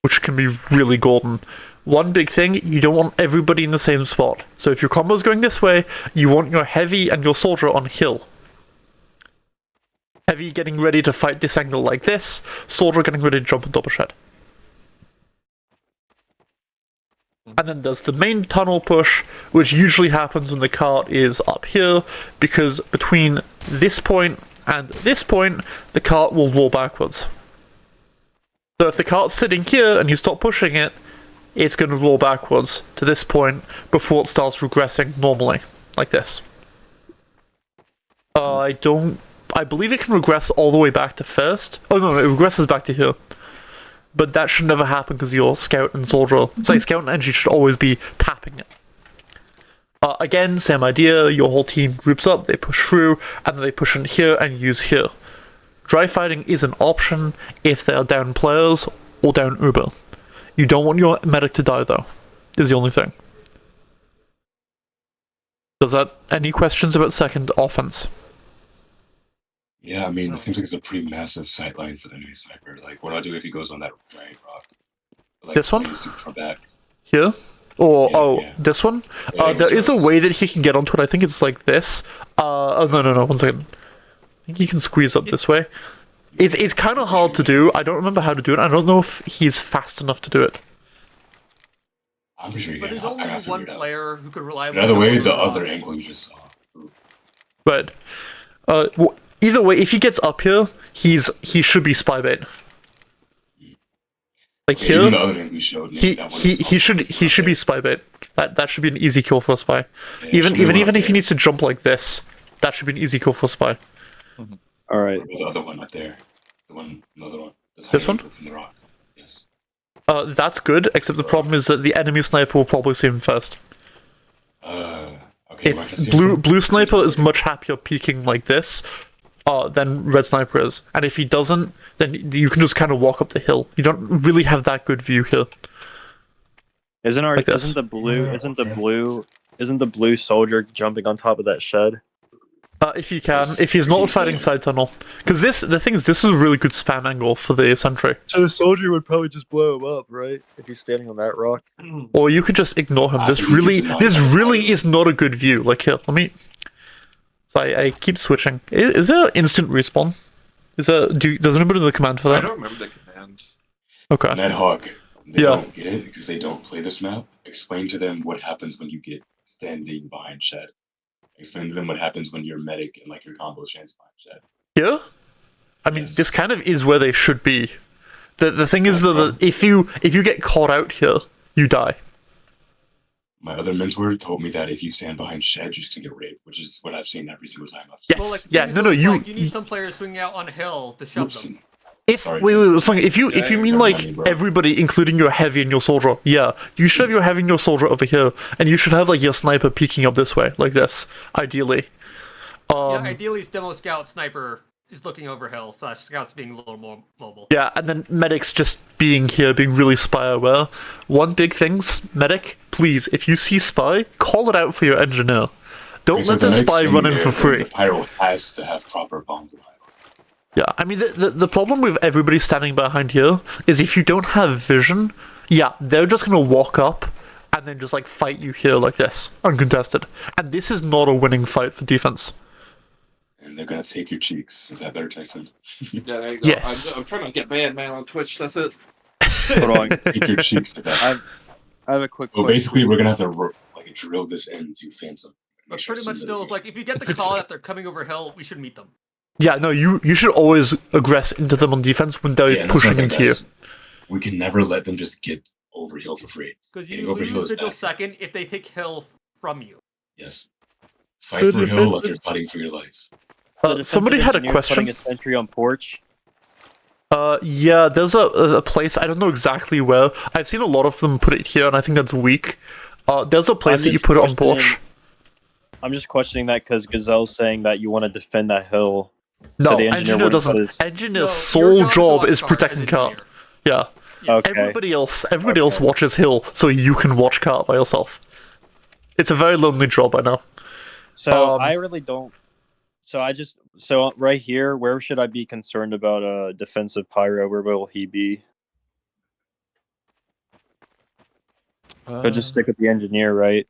which can be really golden. One big thing, you don't want everybody in the same spot. So if your combo's going this way, you want your heavy and your soldier on hill. Heavy getting ready to fight this angle like this, soldier getting ready to jump on top of shed. And then there's the main tunnel push, which usually happens when the cart is up here, because between this point and this point, the cart will roll backwards. So if the cart's sitting here and you stop pushing it, it's going to roll backwards to this point before it starts regressing normally, like this. I believe it can regress all the way back to first. Oh no, it regresses back to here. But that should never happen because your scout and soldier, scout and engine should always be tapping it. Again, same idea, your whole team groups up, they push through, and then they push in here and use here. Dry fighting is an option if they are down players or down Uber. You don't want your medic to die though, is the only thing. Does that, any questions about second offense? Yeah, I mean, it seems like it's a pretty massive sightline for the new sniper. Like, what do I do if he goes on that giant rock? Like, This one? super far back. Here? Or, Yeah. this one? Yeah, There is a close. way that he can get onto it, I think it's like this. Oh no, 1 second. I think he can squeeze up this way. It's kind of hard to do, I don't remember how to do it, I don't know if he's fast enough to do it. I'm pretty sure you But can. there's only I gotta one figure it out. player who could reliably. Another way, jump the over other rocks. angle you just saw. But, either way, if he gets up here, he should be spy bait. Like Yeah, here, even the other angle you showed me, that one is he also should be spy bait. That should be an easy kill for a spy. Yeah, Even should be one up if he there. needs to jump like this, that should be an easy kill for a spy. All right. Or the other one up there. Another one. That's This high one? angle from the rock. Yes. That's good, except the problem is that the enemy sniper will probably see him first. Okay, right, I see If him. blue sniper is much happier peeking like this, than red sniper is, and if he doesn't, then you can just kind of walk up the hill. You don't really have that good view here. Like this. Isn't the blue soldier jumping on top of that shed? If you can, if he's not Seems fighting like- side tunnel, because the thing is, this is a really good spam angle for the sentry. So the soldier would probably just blow him up, right? If he's standing on that rock. Or you could just ignore him. I This think you really, could deny this that. really is not a good view. Like here, let me. So I keep switching. Is there instant respawn? Is there? Does anybody know the command for I that? don't remember the command. Okay. Nighthawk, they Yeah. don't get it because they don't play this map. Explain to them what happens when you get standing behind shed. Explain to them what happens when you're medic and like your combo chance behind shed. Here? I mean, Yes. this kind of is where they should be. The thing is No that if you get caught out here, you die. My other mentor told me that if you stand behind shed, you're just gonna get raped, which is what I've seen every single time I've Yes. Well, like, Yeah, these no, those, you- like, you need some players swinging out on a hill to shove Oops. them. If Sorry, wait, Jason. it's like if you Yeah, mean you're like funny, bro. everybody, including your heavy and your soldier, yeah, you should have your heavy and your soldier over here, and you should have like your sniper peeking up this way, like this, ideally. Yeah, ideally, demo scout sniper is looking over hill, so scout's being a little more mobile. Yeah, and then medics just being here, being really spy aware. One big thing, medic, please, if you see spy, call it out for your engineer. Don't So let the the knight's spy standing run in there, for then free. The pyro has to have proper bombs. Yeah, I mean, the problem with everybody standing behind here is if you don't have vision, yeah, they're just gonna walk up and then just like fight you here like this, uncontested. And this is not a winning fight for defense. And they're gonna take your cheeks. Is that better, Tyson? Yeah, there you go. Yes. I'm trying to get banned, man, on Twitch. That's it. Hold on. Take your cheeks to that. I have a quick So question. basically, we're gonna have to like drill this into Phantom. But pretty much still, it's like if you get the call that they're coming over hill, we should meet them. Yeah, no, you should always aggress into them on defense when they're Yeah, and that's pushing my thing, into you. guys. We can never let them just get over hill for free. Because Getting you over hill lose is Vigil bad. second if they take hill from you. Yes. Fight for hill like you're fighting for your life. Somebody had a Putting question. a sentry on porch. Yeah, there's a place, I don't know exactly where. I've seen a lot of them put it here, and I think that's weak. There's a place I'm that you just put it on questioning- porch. I'm just questioning that because Gazelle's saying that you want to defend that hill. No, so the engineer engineer wouldn't doesn't. put his- Engineer's No, sole your job watch is cart protecting as cart. engineer. Yeah. Okay. Everybody else watches hill, so you can watch cart by yourself. It's a very lonely job, I know. So I really don't. So right here, where should I be concerned about a defensive pyro? Where will he be? So just stick with the engineer, right?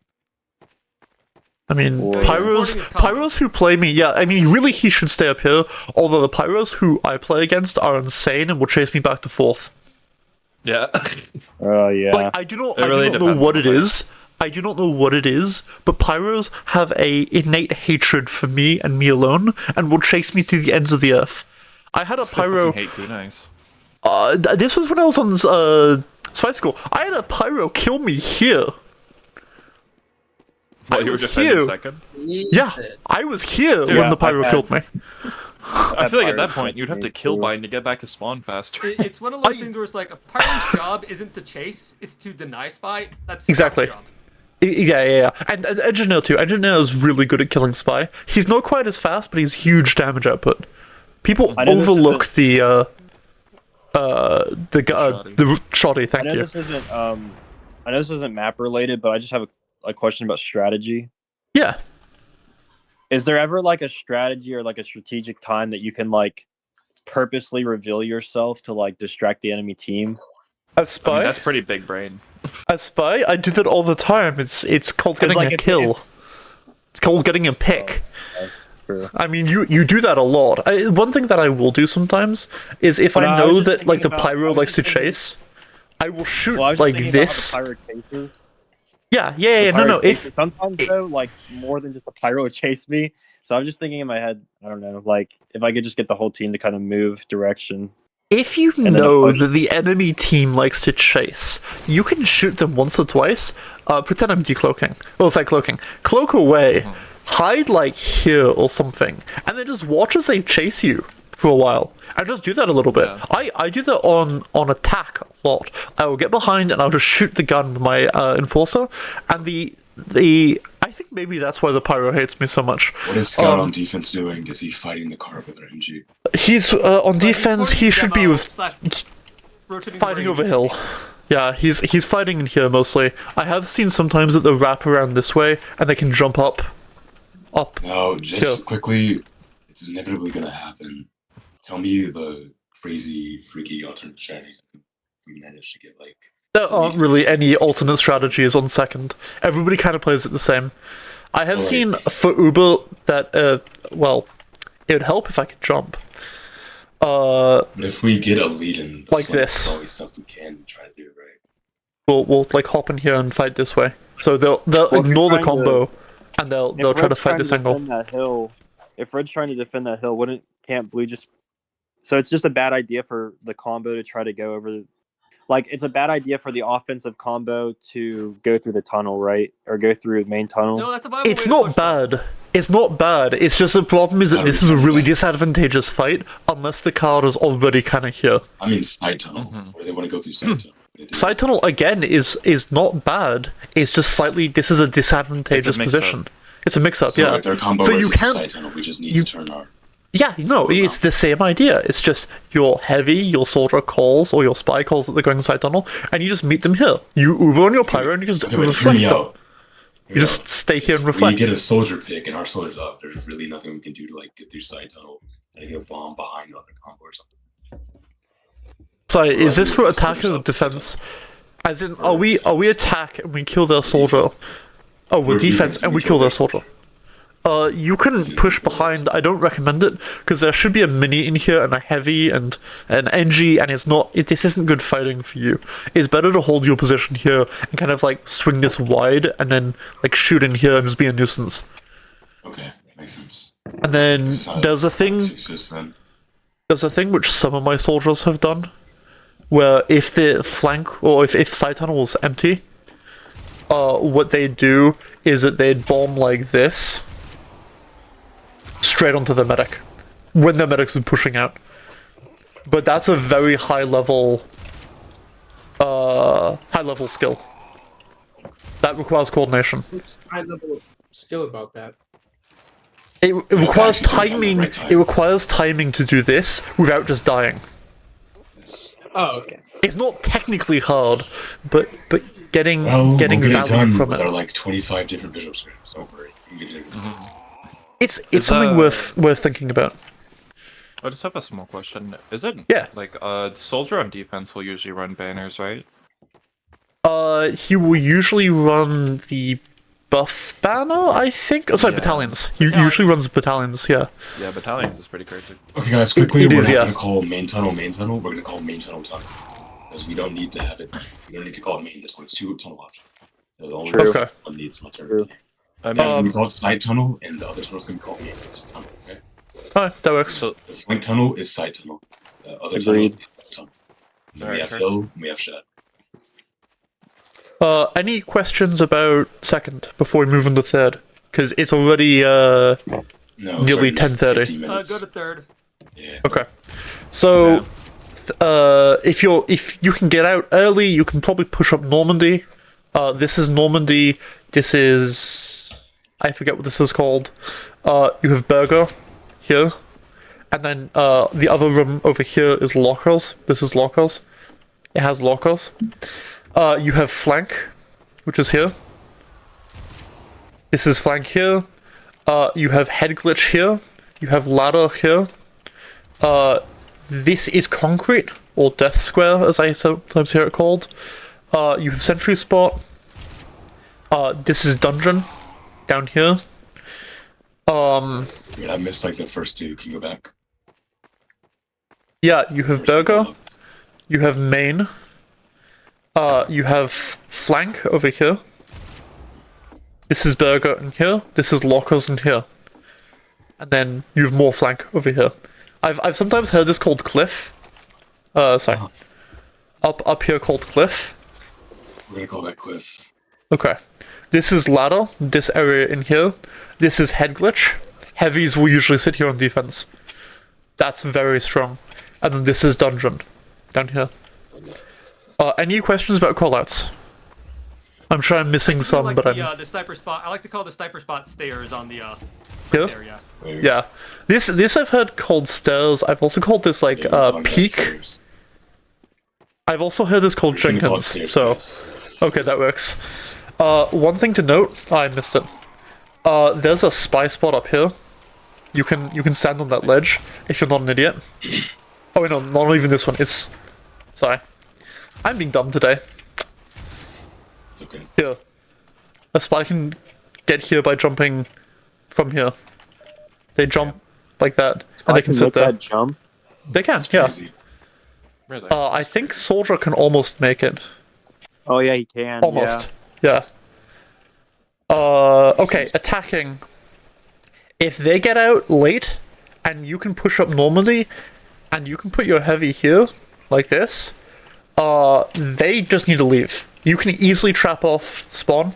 I mean, Or- pyros who play me, yeah, I mean, really he should stay up here, although the pyros who I play against are insane and will chase me back to fourth. Yeah. Oh yeah. Like, I do not It really know depends what on it the player. is. I do not know what it is, but pyros have a innate hatred for me and me alone, and will chase me to the ends of the earth. I had a Still pyro. fucking hate kunais. This was when I was on spy school. I had a pyro kill me here. While you were was defending here. second. Yeah, I was here Dude, when the pyro I've killed me. I feel like at that Pyro point you'd have to technique kill too. mine to get back to spawn faster. It's one of those things where it's like a pyro's job isn't to chase, it's to deny spy. That's Exactly. Scott's job. Yeah. And engineer too. Engineer is really good at killing spy. He's not quite as fast, but he's huge damage output. People I know this overlook isn't- the shoddy. shoddy. I Thank know you. this isn't map related, but I just have a question about strategy. Yeah. Is there ever like a strategy or like a strategic time that you can like purposely reveal yourself to like distract the enemy team? As I spy, mean, that's pretty big brain. I do that all the time. It's called getting like a if- kill. It's called getting a pick. True. I mean, you do that a lot. One thing that I will do sometimes is if No, I I know was just that like the thinking about- I pyro was likes to just thinking- chase, I will shoot Well, I was just like thinking this. about how the pyro chases. Yeah. The No. pyro If chases. Sometimes though, like more than just a pyro would chase me. So I was just thinking in my head, I don't know, like if I could just get the whole team to kind of move direction. If you then know a push. that the enemy team likes to chase, you can shoot them once or twice. Pretend I'm decloaking. Well, it's like cloaking. Cloak away, hide like here or something, and then just watch as they chase you for a while. And just do that a little bit. Yeah. I do that on attack a lot. I will get behind and I'll just shoot the gun with my enforcer, and the I think maybe that's why the pyro hates me so much. What is Scout on defense doing? Is he fighting the car with RNG? He's on defense. He should be with rotating fighting range. over hill. Yeah, he's fighting in here mostly. I have seen sometimes that they wrap around this way and they can jump up. No, just Sure. quickly, it's inevitably gonna happen. Tell me the crazy, freaky alternate strategies we managed to get like. There aren't really any alternate strategies on second. Everybody kind of plays it the same. I have Like- seen for Uber that well, it would help if I could jump. But if we get a lead in the Like flank, this. there's always stuff we can try to do, right? We'll like hop in here and fight this way. So they'll Well, if ignore you're the trying to- combo and they'll If try to Red's fight trying this angle. defend that hill, if Red's trying to defend that hill, can't Blue just? So it's just a bad idea for the combo to try to go over. Like it's a bad idea for the offensive combo to go through the tunnel, right, or go through the main tunnel. No, that's a viable It's way to not push them. bad. It's not bad. It's just the problem is that this is a really disadvantageous fight unless the card is already kind of here. I mean, side tunnel, Mhm. where they want to go through side tunnel. They do. Side tunnel again is not bad. It's just slightly. This is a disadvantageous mix-up. position. It's a mix-up, So yeah. if their combo So so you you can't- side tunnel, we just need you- to turn our. Yeah, no, it's the same idea. It's just your heavy, your soldier calls, or your spy calls that they're going side tunnel, and you just meet them here. You Uber on your pyro and you just Okay, Uber but hear me flank them. out. You just stay here and When reflect. you get a soldier pick and our soldier's up, there's really nothing we can do to like get through side tunnel and get a bomb behind on the combo or something. Sorry, Well, is I this do for if the attack soldier's or up, defense? As in, Or are we defense. attack and we kill their soldier? Oh, we're We're defense and we kill their soldier. You can Defense push and killers. behind. I don't recommend it because there should be a mini in here and a heavy and an NG, and it's not. This isn't good fighting for you. It's better to hold your position here and kind of like swing this wide and then like shoot in here and just be a nuisance. Okay, makes sense. And then This is how there's a thing. tactics exist then. There's a thing which some of my soldiers have done, where if the flank or if side tunnel is empty, what they do is that they'd bomb like this straight onto the medic when the medics are pushing out. But that's a very high level skill. That requires coordination. What's high level skill about that? It requires actually doing it at the timing. right time. It requires timing to do this without just dying. Yes. Oh, okay. It's not technically hard, but getting Well, we'll get it value done from with it. our like 25 different visual scripts. Don't worry. You can get it. It's Is, something worth thinking about. I just have a small question. Is it Yeah. like soldier on defense will usually run banners, right? He will usually run the buff banner, I think. Oh, sorry, Yeah. battalions. He usually runs battalions. Yeah. Yeah, battalions is pretty crazy. Okay, guys, quickly, It we're is, not yeah. gonna call main tunnel. We're gonna call main tunnel. Because we don't need to have it. We don't need to call it main. There's only 2 tunnel options. The only True. Okay. one needs one turn. True. I mean, That's gonna be called side tunnel, and the other tunnel's gonna be called main tunnel. Okay. Alright, that works. so The flank tunnel is side tunnel. The other Agreed. tunnel is tunnel. And then we Alright, have sure. hill, and we have shed. Any questions about second before we move on to third? Because it's already No, Nearly sorry, 10:30. 15 Go minutes. to third. Yeah. okay. So, if you can get out early, you can probably push up Normandy. This is Normandy. This is I forget what this is called. You have Burger here, and then the other room over here is lockers. This is lockers. It has lockers. You have flank, which is here. This is flank here. You have head glitch here. You have ladder here. This is concrete, or death square, as I sometimes hear it called. You have sentry spot. This is dungeon, down here. Wait, I missed like the first 2. Can you go back? Yeah, you have First 2 burger. blocks. You have main. You have flank over here. This is burger in here. This is lockers in here. And then you have more flank over here. I've sometimes heard this called cliff. Sorry. Up here called cliff. We're gonna call that cliff. Okay. This is ladder. This area in here. This is head glitch. Heavies will usually sit here on defense. That's very strong. And then this is dungeon. Down here. Any questions about callouts? I'm sure I'm missing I some, like but the sniper spot. I like to call the sniper spot stairs on the Here? there. Yeah. Wait, yeah. This I've heard called stairs. I've also called this like we're calling that peak. stairs. I've also heard this called We're gonna call it Jenkins. stairs, So guys. okay, that works. One thing to note, I missed it. There's a spy spot up here. You can stand on that ledge if you're not an idiot. Oh wait, no, not even this one. It's sorry, I'm being dumb today. It's okay. Here, a spy can get here by jumping from here. They jump like that, and they can sit make there. that jump. They can, It's yeah. crazy. really. I think soldier can almost make it. Oh yeah, he can. Almost. Yeah. Yeah. Okay, attacking. If they get out late, and you can push up normally, and you can put your heavy here, like this, they just need to leave. You can easily trap off spawn.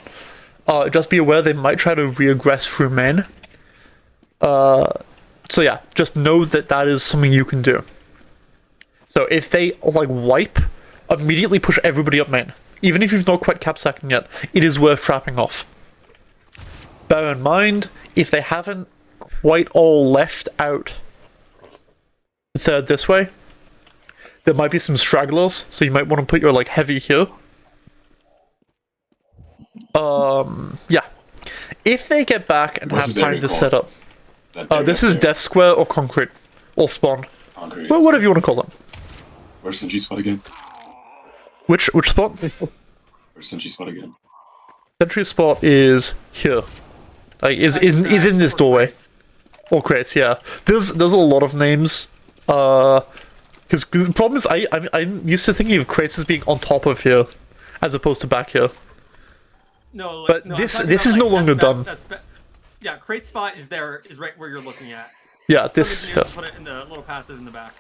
Just be aware they might try to re-aggress through main. So yeah, just know that that is something you can do. So if they, like, wipe, immediately push everybody up main. Even if you've not quite cap second yet, it is worth trapping off. Bear in mind, if they haven't quite all left out the third this way, there might be some stragglers, so you might want to put your, like, heavy here. Yeah. If they get back and What's have this area time to called? set up, That area this up is there. Death Square or Concrete or Spawn. Concrete. Well, whatever you want to call them. Where's Senji spot again? Which spot? Where's Senji spot again? Sentry spot is here. Like is in this doorway. Or crates, yeah. There's a lot of names. Because the problem is I'm used to thinking of crates as being on top of here, as opposed to back here. No, like, But no, I'm this talking is about, no like, longer that's done. Yeah, crate spot is right where you're looking at. Yeah, Some this. engineers will put it in the little passive in the back.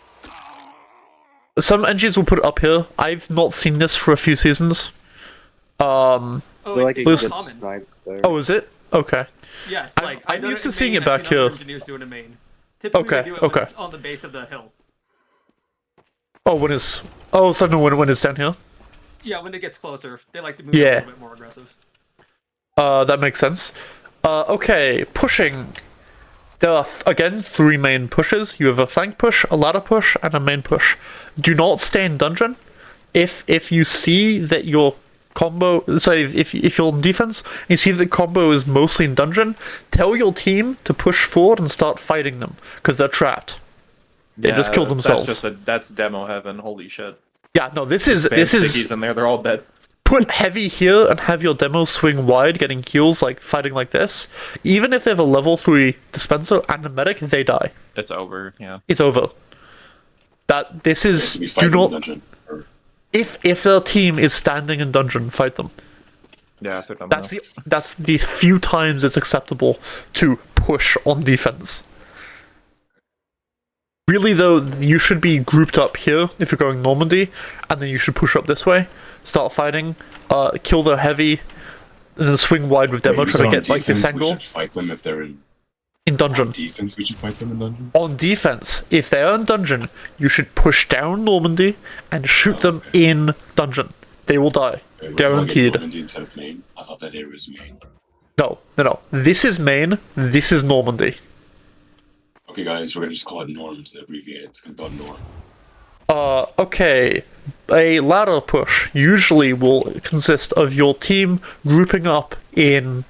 Some engineers will put it up here. I've not seen this for a few seasons. Oh, like it's Lewis- not common. Oh, is it? Okay. Yes, I'm- like I'm I've done used it to in seeing Maine, it back I've seen other here. engineers do it in Maine. Typically, Okay, they do it okay. when it's on the base of the hill. Oh, when it's. Oh, so no, when it's down here. Yeah, when it gets closer, they like to move Yeah. a little bit more aggressive. That makes sense. Okay, pushing. There are, again, 3 main pushes. You have a flank push, a ladder push, and a main push. Do not stay in dungeon. If you see that your combo, say if you're on defense, and you see that the combo is mostly in dungeon, tell your team to push forward and start fighting them, because they're trapped. They just kill themselves. That's demo heaven. Holy shit. Yeah, no, this is Stickies in there. They're all dead. put heavy here and have your demo swing wide, getting heals like fighting like this. Even if they have a level 3 dispenser and a medic, they die. It's over. Yeah. It's over. This is Should we do fight in the not dungeon? Or if their team is standing in dungeon, fight them. Yeah. If they're dumb That's enough. that's the few times it's acceptable to push on defense. Really though, you should be grouped up here if you're going Normandy, and then you should push up this way, start fighting, kill their heavy, and then swing wide with demo, Wait, try to on get like this defense, we angle should fight them if they're in dungeon. On defense, we should fight them in dungeon. On defense, if they are in dungeon, you should push down Normandy and shoot them in dungeon. They will die. Wait, we're calling it Guaranteed. Normandy instead of Maine? I thought that area was Maine. No. This is Maine, this is Normandy. Okay, guys, we're gonna just call it Norm to abbreviate it. It's gonna be called Norm. Okay. A ladder push usually will consist of your team grouping up in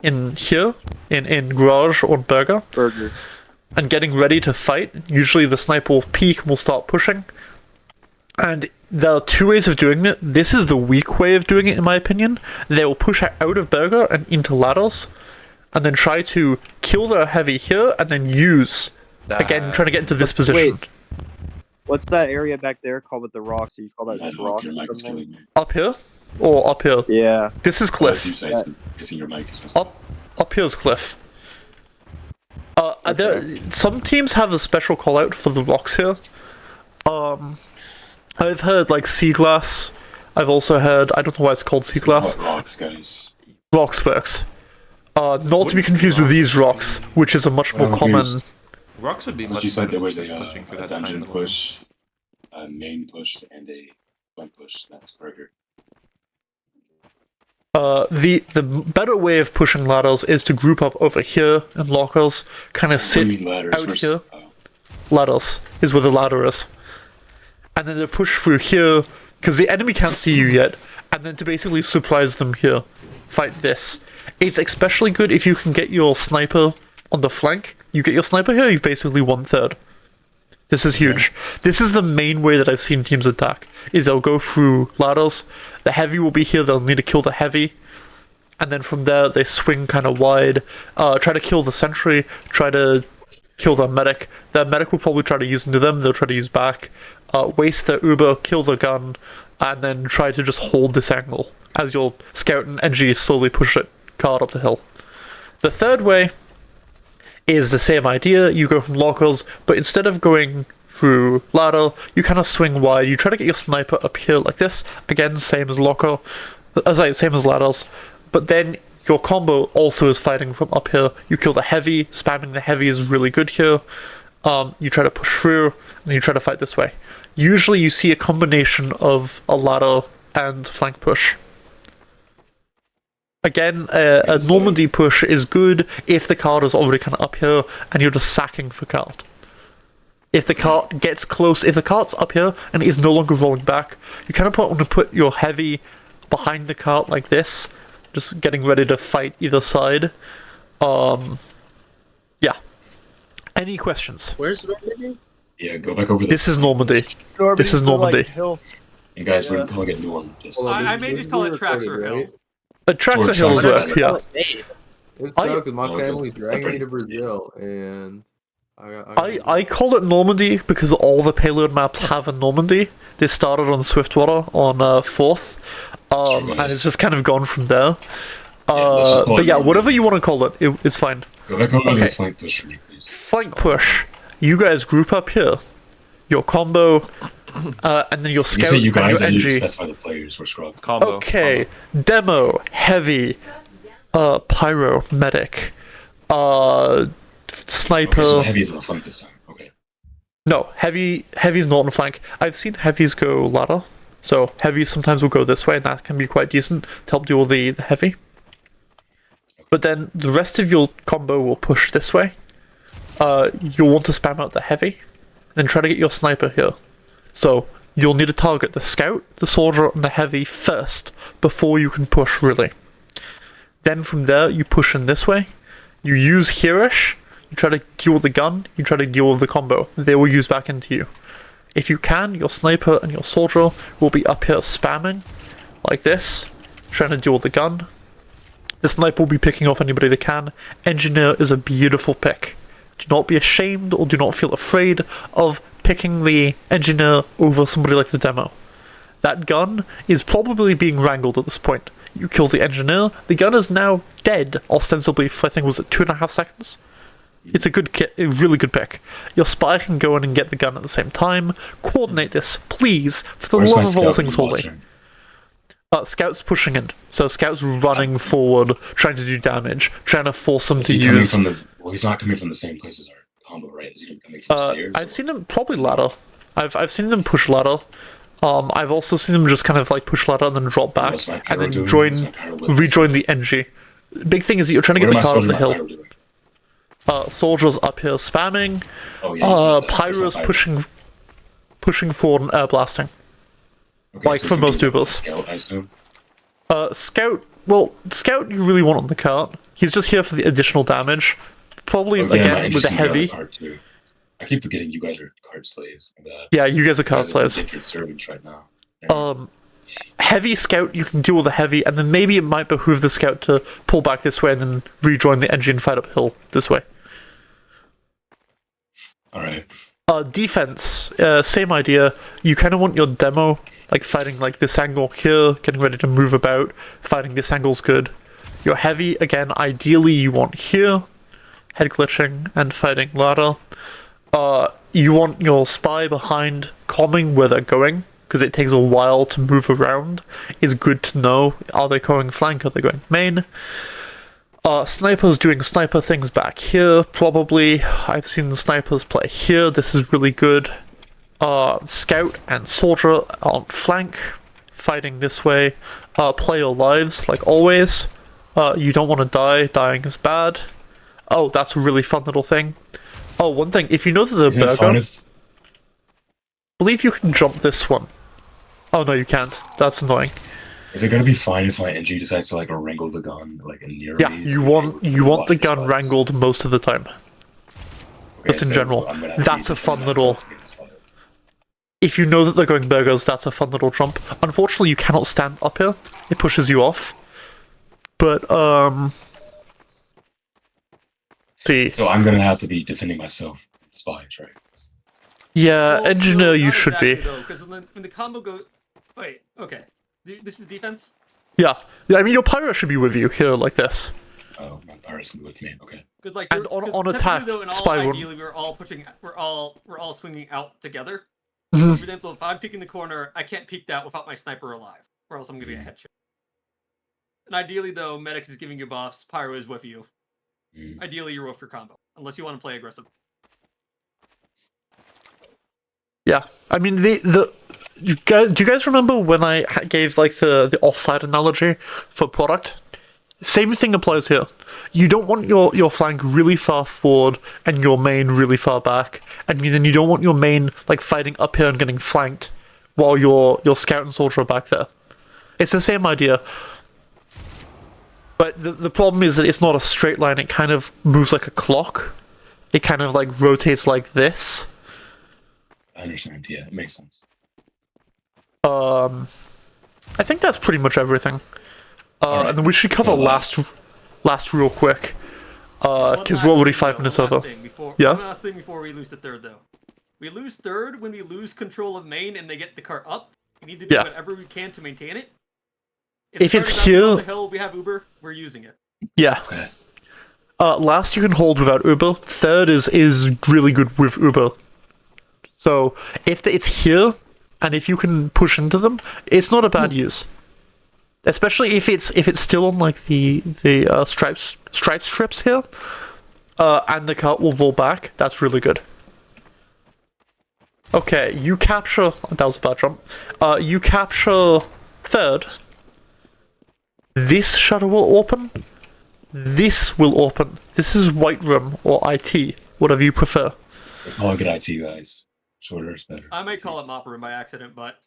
here, in garage or burger, and getting ready to fight. Usually the sniper will peek and will start pushing. And there are 2 ways of doing it. This is the weak way of doing it, in my opinion. They will push out of burger and into ladders, and then try to kill their heavy here, and then use, again, trying to get into this position. Wait. What's that area back there called with the rocks? You call that Nighthawk, rock your mic or is something? killing me. Up here? Or up here? Yeah. This is Oh, cliff. that's you guessing your mic is messed up. Up here's cliff. Some teams have a special call out for the rocks here. I've heard like sea glass. I've also heard, I don't know why it's called sea glass. What rocks, guys? Rocks works. Not to be confused with these rocks, which is a much more common. Rocks would be But much you said better there was for pushing through a that dungeon tiny little- push, a main push, and a flank push. That's burger. The better way of pushing ladders is to group up over here in lockers, kind of What do you sit mean ladders out versus- here. oh. Ladders is where the ladder is. And then they push through here, because the enemy can't see you yet, and then to basically surprise them here. Fight this. It's especially good if you can get your sniper on the flank. You get your sniper here, you basically 1/3. This is huge. This is the main way that I've seen teams attack, is they'll go through ladders, the heavy will be here, they'll need to kill the heavy, and then from there they swing kind of wide, try to kill the sentry, try to kill their medic. Their medic will probably try to use into them, they'll try to use back, waste their uber, kill the gun, and then try to just hold this angle as your scout and NG slowly push it card up the hill. The third way is the same idea. You go from lockers, but instead of going through ladder, you kind of swing wide. You try to get your sniper up here like this. Again, same as locker, same as ladders. But then your combo also is fighting from up here. You kill the heavy. Spamming the heavy is really good here. You try to push through, and then you try to fight this way. Usually you see a combination of a ladder and flank push. Again, a Normandy push is good if the card is already kind of up here and you're just sacking for card. If the cart gets close, if the cart's up here and it is no longer rolling back, you kind of want to put your heavy behind the cart like this, just getting ready to fight either side. Yeah. Any questions? Where's Normandy? Yeah, go back over the. This is Normandy. Normandy's This is the, like, Normandy. hill. And guys, Yeah. we're calling it Norm. Just Hold on, I may this just is call being it Tracks or recorded, Hill. right? Tracks George, are hills George, work, yeah. It I- sucks 'cause my No, family's it's dragging me to separate. Brazil, and I call it Normandy because all the payload maps have a Normandy. They started on Swiftwater on 4th, Sure, and guys. it's just kind of gone from there. let's just call But it yeah, Normandy. whatever you want to call it, it's fine. Go back over Okay. the flank push for me, please. Flank push. You guys group up here. Your combo, and then your You scout say you and guys, your I need to NG. specify the players for scrub. Combo. Okay, demo, heavy, pyro, medic, sniper. Okay, so heavy is on the flank this time. Okay. No, heavy's not on flank. I've seen heavies go ladder, so heavies sometimes will go this way, and that can be quite decent to help deal with the heavy. But then the rest of your combo will push this way. You'll want to spam out the heavy, then try to get your sniper here. So you'll need to target the scout, the soldier, and the heavy first before you can push really. Then from there you push in this way. You use hereish. You try to deal with the gun. You try to deal with the combo. They will use back into you. If you can, your sniper and your soldier will be up here spamming like this, trying to deal with the gun. The sniper will be picking off anybody they can. Engineer is a beautiful pick. Do not be ashamed or do not feel afraid of picking the engineer over somebody like the demo. That gun is probably being wrangled at this point. You kill the engineer, the gun is now dead, ostensibly for, I think, was it 2.5 seconds? It's a good kit, a really good pick. Your spy can go in and get the gun at the same time. Coordinate this, please, for the Where's my love of all scout things you holy. watching? Scouts pushing in. So scouts running forward, trying to do damage, trying to force them Is to he coming use. from the? Well, he's not coming from the same place as our combo, right? Is he coming from stairs? I've seen them probably ladder. I've seen them push ladder. I've also seen them just kind of like push ladder and then drop back What's my and pyro then doing? join, What's my pyro with? rejoin the NG. Big thing is that you're trying to What get am the I car up supposed the to my hill. pyro doing? Soldiers up here spamming. Oh yeah. you said that. Pyro's Where's my pushing forward and air blasting. Okay, like so for he's most gonna do that with tubers. Scout, I assume. Scout. Well, scout you really want on the cart. He's just here for the additional damage. Probably Oh, yeah, my again NG's with a gonna be on the heavy. card too. I keep forgetting you guys are card slaves. My bad. Yeah, you guys are You cart guys are slaves. indentured servants right now. Heavy scout, you can deal with the heavy, and then maybe it might behoove the scout to pull back this way and then rejoin the engine fight uphill this way. All right. Defense, same idea. You kind of want your demo, like fighting like this angle here, getting ready to move about, fighting this angle's good. Your heavy, again, ideally you want here, head glitching and fighting ladder. You want your spy behind, combing where they're going, because it takes a while to move around. It's good to know, are they going flank, are they going main? Snipers doing sniper things back here, probably. I've seen the snipers play here, this is really good. Scout and soldier on flank, fighting this way. Play your lives, like always. You don't want to die, dying is bad. Oh, that's a really fun little thing. Oh, one thing, if you know that the Isn't it burger... fun if believe you can jump this one. Oh no, you can't. That's annoying. Is it gonna be fine if my NG decides to like wrangle the gun like near Yeah, me? you want the Watch gun spots? wrangled most of the time. Okay, just in so general. I'm gonna have to That's be a fun defending little- myself against fire. If you know that they're going burgers, that's a fun little jump. Unfortunately, you cannot stand up here. It pushes you off. But, see. So I'm gonna have to be defending myself. Spies, right? Yeah, Well, engineer no, you not should exactly, be. though, because when the combo goes. Wait, okay. This is defense? Yeah. I mean, your pyro should be with you here like this. Oh, my pyro's gonna be with me. Okay. Because like And on typically, attack, though, in all spy wouldn't- ideally we're all pushing, we're all swinging out together. Mhm. For example, if I'm peeking the corner, I can't peek that without my sniper alive, or else I'm gonna get headshot. And ideally, though, medic is giving you buffs, pyro is with you. Mm. Ideally, you're with your combo, unless you want to play aggressive. Yeah, I mean do you guys remember when I gave like the offside analogy for product? Same thing applies here. You don't want your flank really far forward and your main really far back, and then you don't want your main like fighting up here and getting flanked while your scout and soldier are back there. It's the same idea. But the problem is that it's not a straight line. It kind of moves like a clock. It kind of like rotates like this. I understand. Yeah, it makes sense. I think that's pretty much everything. Alright, And then we should cover so last real quick. One Because last we're already thing, 5 though, minutes one last over. thing before, Yeah? One last thing before we lose the third, though. We lose third when we lose control of main and they get the car up. We need to do Yeah. whatever we can to maintain it. If the it's car is out on here- the hill, we have Uber. We're using it. Yeah. Okay. Last you can hold without Uber. Third is really good with Uber. So if it's here, and if you can push into them, it's not a bad use. Especially if it's still on like the stripe strips here, and the cart will roll back. That's really good. Okay, you capture. That was a bad jump. You capture third. This shutter will open. This will open. This is White Room or IT, whatever you prefer. Oh, good IT, guys. Shorter is better. I might call it Mop Room by accident, but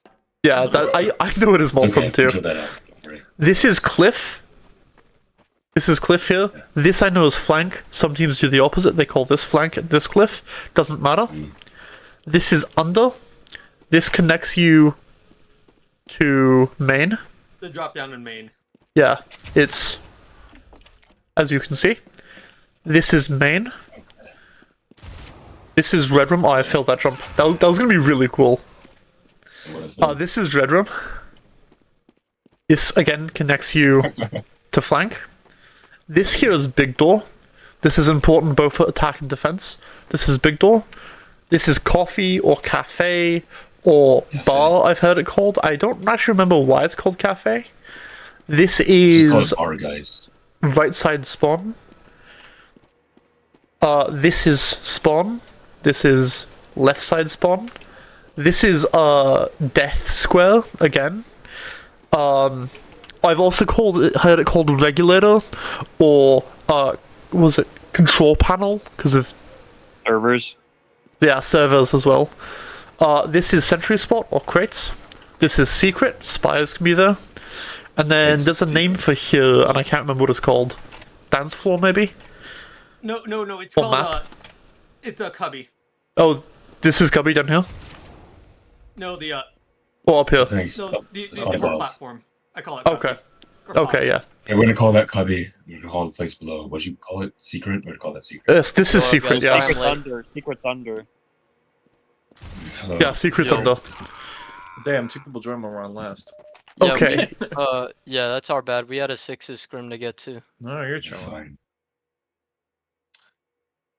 Yeah, I know it is It's more okay, from too. control that out. Don't worry. This is Cliff. This is Cliff here. This I know is flank. Some teams do the opposite. They call this flank and this Cliff. Doesn't matter. This is under. This connects you to main. the drop down in main. Yeah, it's as you can see. This is main. This is red room. Oh, I failed that jump. That was gonna be really cool. What if This is red room. This again connects you to flank. This here is big door. This is important both for attack and defense. This is big door. This is coffee or cafe or bar, I've heard it called. I don't actually remember why it's called cafe. This Just call is it bar, guys. right side spawn. This is spawn. This is left side spawn. This is death square again. I've also heard it called regulator, or was it control panel because of Servers. servers as well. This is sentry spot or crates. This is secret. Spires can be there. And then It's there's a name for here, and I can't remember what it's called. Dance floor, maybe? No, it's Or called map? it's a cubby. Oh, this is cubby down here? No, the Or up here? Thanks. no, the It's upper above. platform. I call it. Cubby. Okay. Or Okay, yeah. Okay, we're gonna call that cubby. We're gonna call the place below. What'd you call it? Secret? We're gonna call that secret. This is Yo, secret, guys, yeah. I'm Secret's late. under. Secret's under. Hello. Yeah, secret's Yo. under. Damn, 2 people joined when we're on last. Yeah, Okay. yeah, that's our bad. We had a 6's scrim to get to. No, you're You're chilling. fine.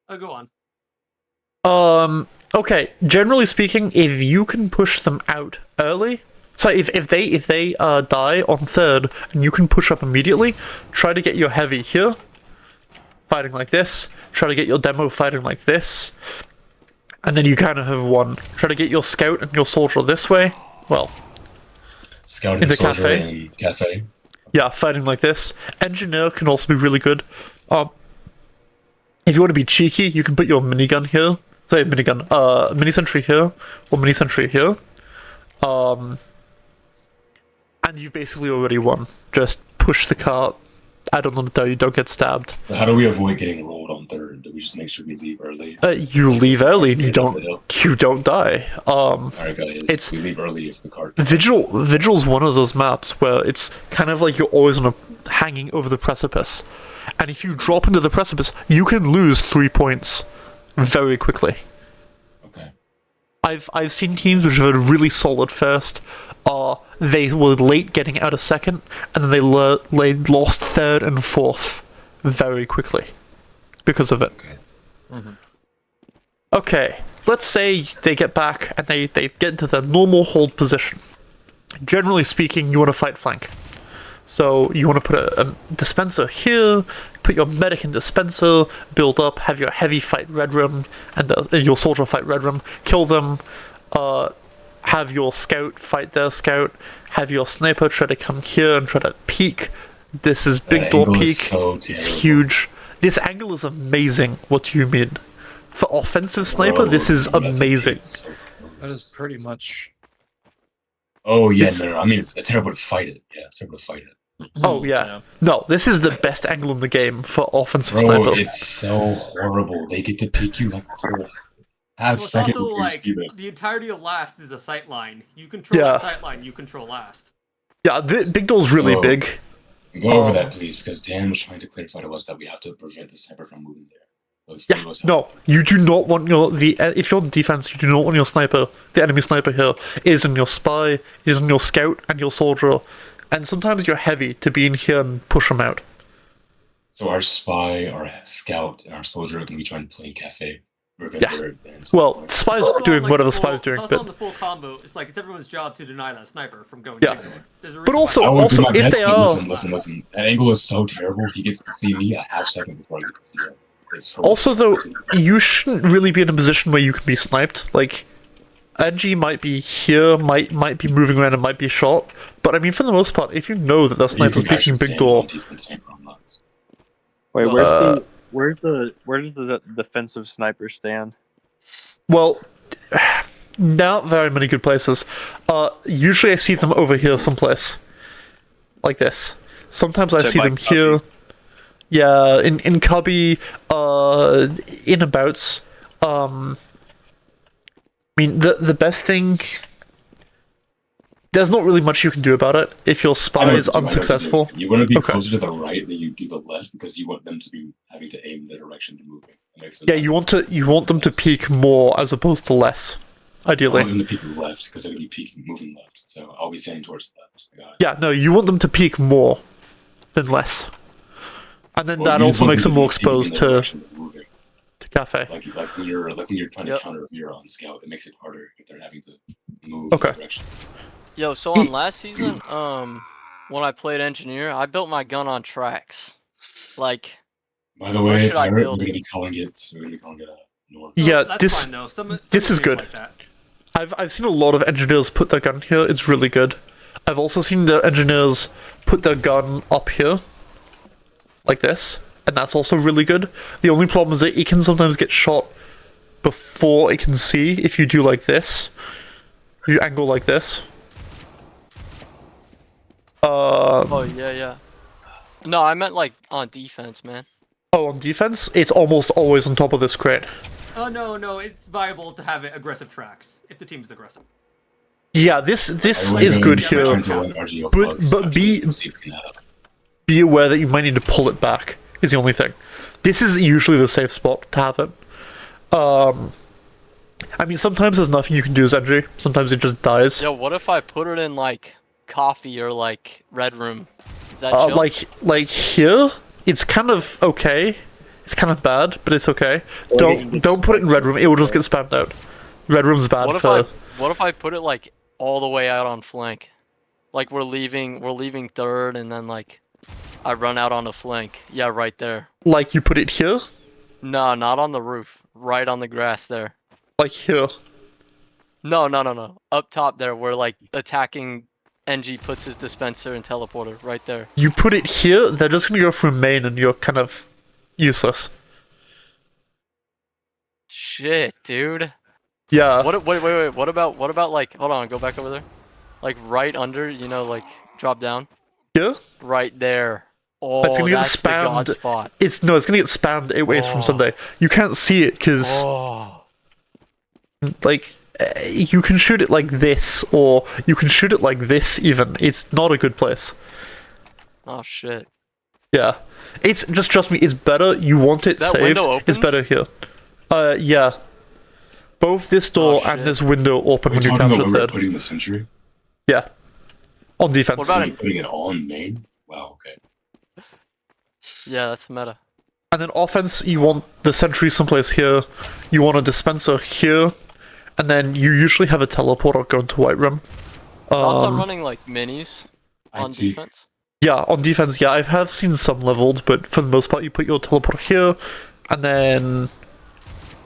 Oh, go on. Okay, generally speaking, if you can push them out early, so if they die on third and you can push up immediately, try to get your heavy here, fighting like this, try to get your demo fighting like this, and then you kind of have won. Try to get your scout and your soldier this way, well, Scout In and the soldier cafe? and cafe. yeah, fighting like this. Engineer can also be really good. If you want to be cheeky, you can put your minigun here. Say minigun, mini sentry here, or mini sentry here. And you've basically already won. Just push the cart. I don't know how you don't get stabbed. So how do we avoid getting rolled on third? Do we just make sure we leave early? You leave early and you don't die. Alright, guys. It's- we leave early if the cart. Vigil's one of those maps where it's kind of like you're always hanging over the precipice. And if you drop into the precipice, you can lose 3 points very quickly. Okay. I've seen teams which have had a really solid first. They were late getting out a second, and then they lost third and fourth very quickly because of it. Okay. Okay, let's say they get back and they get into their normal hold position. Generally speaking, you want to fight flank. So you want to put a dispenser here, put your medic in dispenser, build up, have your heavy fight red room, and your soldier fight red room, kill them, have your scout fight their scout, have your sniper try to come here and try to peek. This is big That door angle peek. is so It's terrible. huge. This angle is amazing. What do you mean? For offensive sniper, this is Bro, amazing. it's so That is pretty much. Oh yeah, This- no, I mean it's terrible to fight it. Yeah, it's terrible to fight it. Oh yeah. No, this is the best angle in the game for offensive Bro, sniper. it's so horrible. They get to pick you like a whole half Well, it's second also before you like see them. the entirety of last is a sight line. You control Yeah. that sight line, you control last. Yeah, big door's really So- big. Go over that, please, because Dan was trying to clarify to us that we have to prevent the sniper from moving there. So explain Yeah, to us how- no, you do not want if you're on defense, you do not want your sniper, the enemy sniper here, is on your spy, is on your scout and your soldier, and sometimes you're heavy to be in here and push them out. So our spy, our scout, and our soldier are going to be trying to play in cafe. Prevent Yeah. their advance. Well, spy's It's also doing on, like, whatever the spy's full- doing, It's also on but the full combo. It's like it's everyone's job to deny that sniper from going. Yeah. big door. There's a But reason why- also- I would do my if best, they but are- listen. That angle is so terrible. He gets to see me a half second before I get to see him. It's horrific. also though, you shouldn't really be in a position where you can be sniped. Like, NG might be here, might be moving around and might be shot, but I mean, for the most part, if you know that the Where do you sniper's think I peeking should big stand door, on defense, sniper on nuts? Wait, Uh, where does the defensive sniper stand? well, not very many good places. Usually I see them over here someplace. Like this. Sometimes I So see by them here. Yeah, in cubby, in abouts. I mean, the best thing... There's not really much you can do about it if your I spy know is what to do, I know what to do. unsuccessful. You want to be Okay. closer to the right than you do the left because you want them to be having to aim the direction they're moving. That makes sense. Yeah, you want them to peek more as opposed to less, I ideally. want them to peek left because they're going to be peeking, moving left. So I'll be standing towards the left. I got it. Yeah, no, you want them to peek more than less. And then Well, that you also want makes them them to more be peeking in exposed the to direction they're moving. cafe. Like when you're trying to Yep. counter a mirror on scout, it makes it harder if they're having to move Okay. in that direction. Yo, so on last season, when I played engineer, I built my gun on tracks. Like, By the Where way, should I Pirate, build we're it? gonna be calling it north. No, Yeah, that's this fine though. Some this is games good. Like that. I've seen a lot of engineers put their gun here. It's really good. I've also seen the engineers put their gun up here, like this, and that's also really good. The only problem is that it can sometimes get shot before it can see if you do like this. You angle like this. oh yeah. No, I meant like on defense, man. Oh, on defense, it's almost always on top of this crate. Oh no, it's viable to have it aggressive tracks if the team is aggressive. Yeah, this I is good yeah, here. trying to run RGO But- plugs, but after be- this, we'll see if we can add up. Be aware that you might need to pull it back, is the only thing. This is usually the safe spot to have it. I mean, sometimes there's nothing you can do as NG. Sometimes it just dies. Yo, what if I put it in like coffee or like red room? Is that chill? Like here, it's kind of okay. It's kind of bad, but it's okay. Or you can just Don't put it in red room. It will just get spammed out. Red room's bad what if for. what if I put it like all the way out on flank? Like we're leaving third, and then like I run out on the flank. Yeah, right there. Like you put it here, No, not on the roof. Right on the grass there. like here. No. Up top there, where like attacking NG puts his dispenser and teleporter. Right there. You put it here, they're just gonna go through main, and you're kind of useless. Shit, dude. Yeah. Wait. What about like? Hold on, go back over there. Like right under, like drop down. Here? Right there. Oh, That's gonna get that's the god spammed. spot. It's gonna get spammed 8 ways from Oh. Sunday. You can't see it because Oh. like you can shoot it like this, or you can shoot it like this. Even it's not a good place. Oh shit. Yeah, it's just trust me. It's better. You want it That saved. window It's opens? better here. Yeah. Both this door Oh, and shit. this window open We're when you talking capture about when we're third. putting the sentry. Yeah. On defense. What about Are you putting it on main? Wow, okay. Yeah, that's meta. And then offense, you want the sentry someplace here. You want a dispenser here, and then you usually have a teleporter going to white room. Thoughts on running like minis on IT. defense? Yeah, on defense, yeah, I have seen some leveled, but for the most part, you put your teleporter here, and then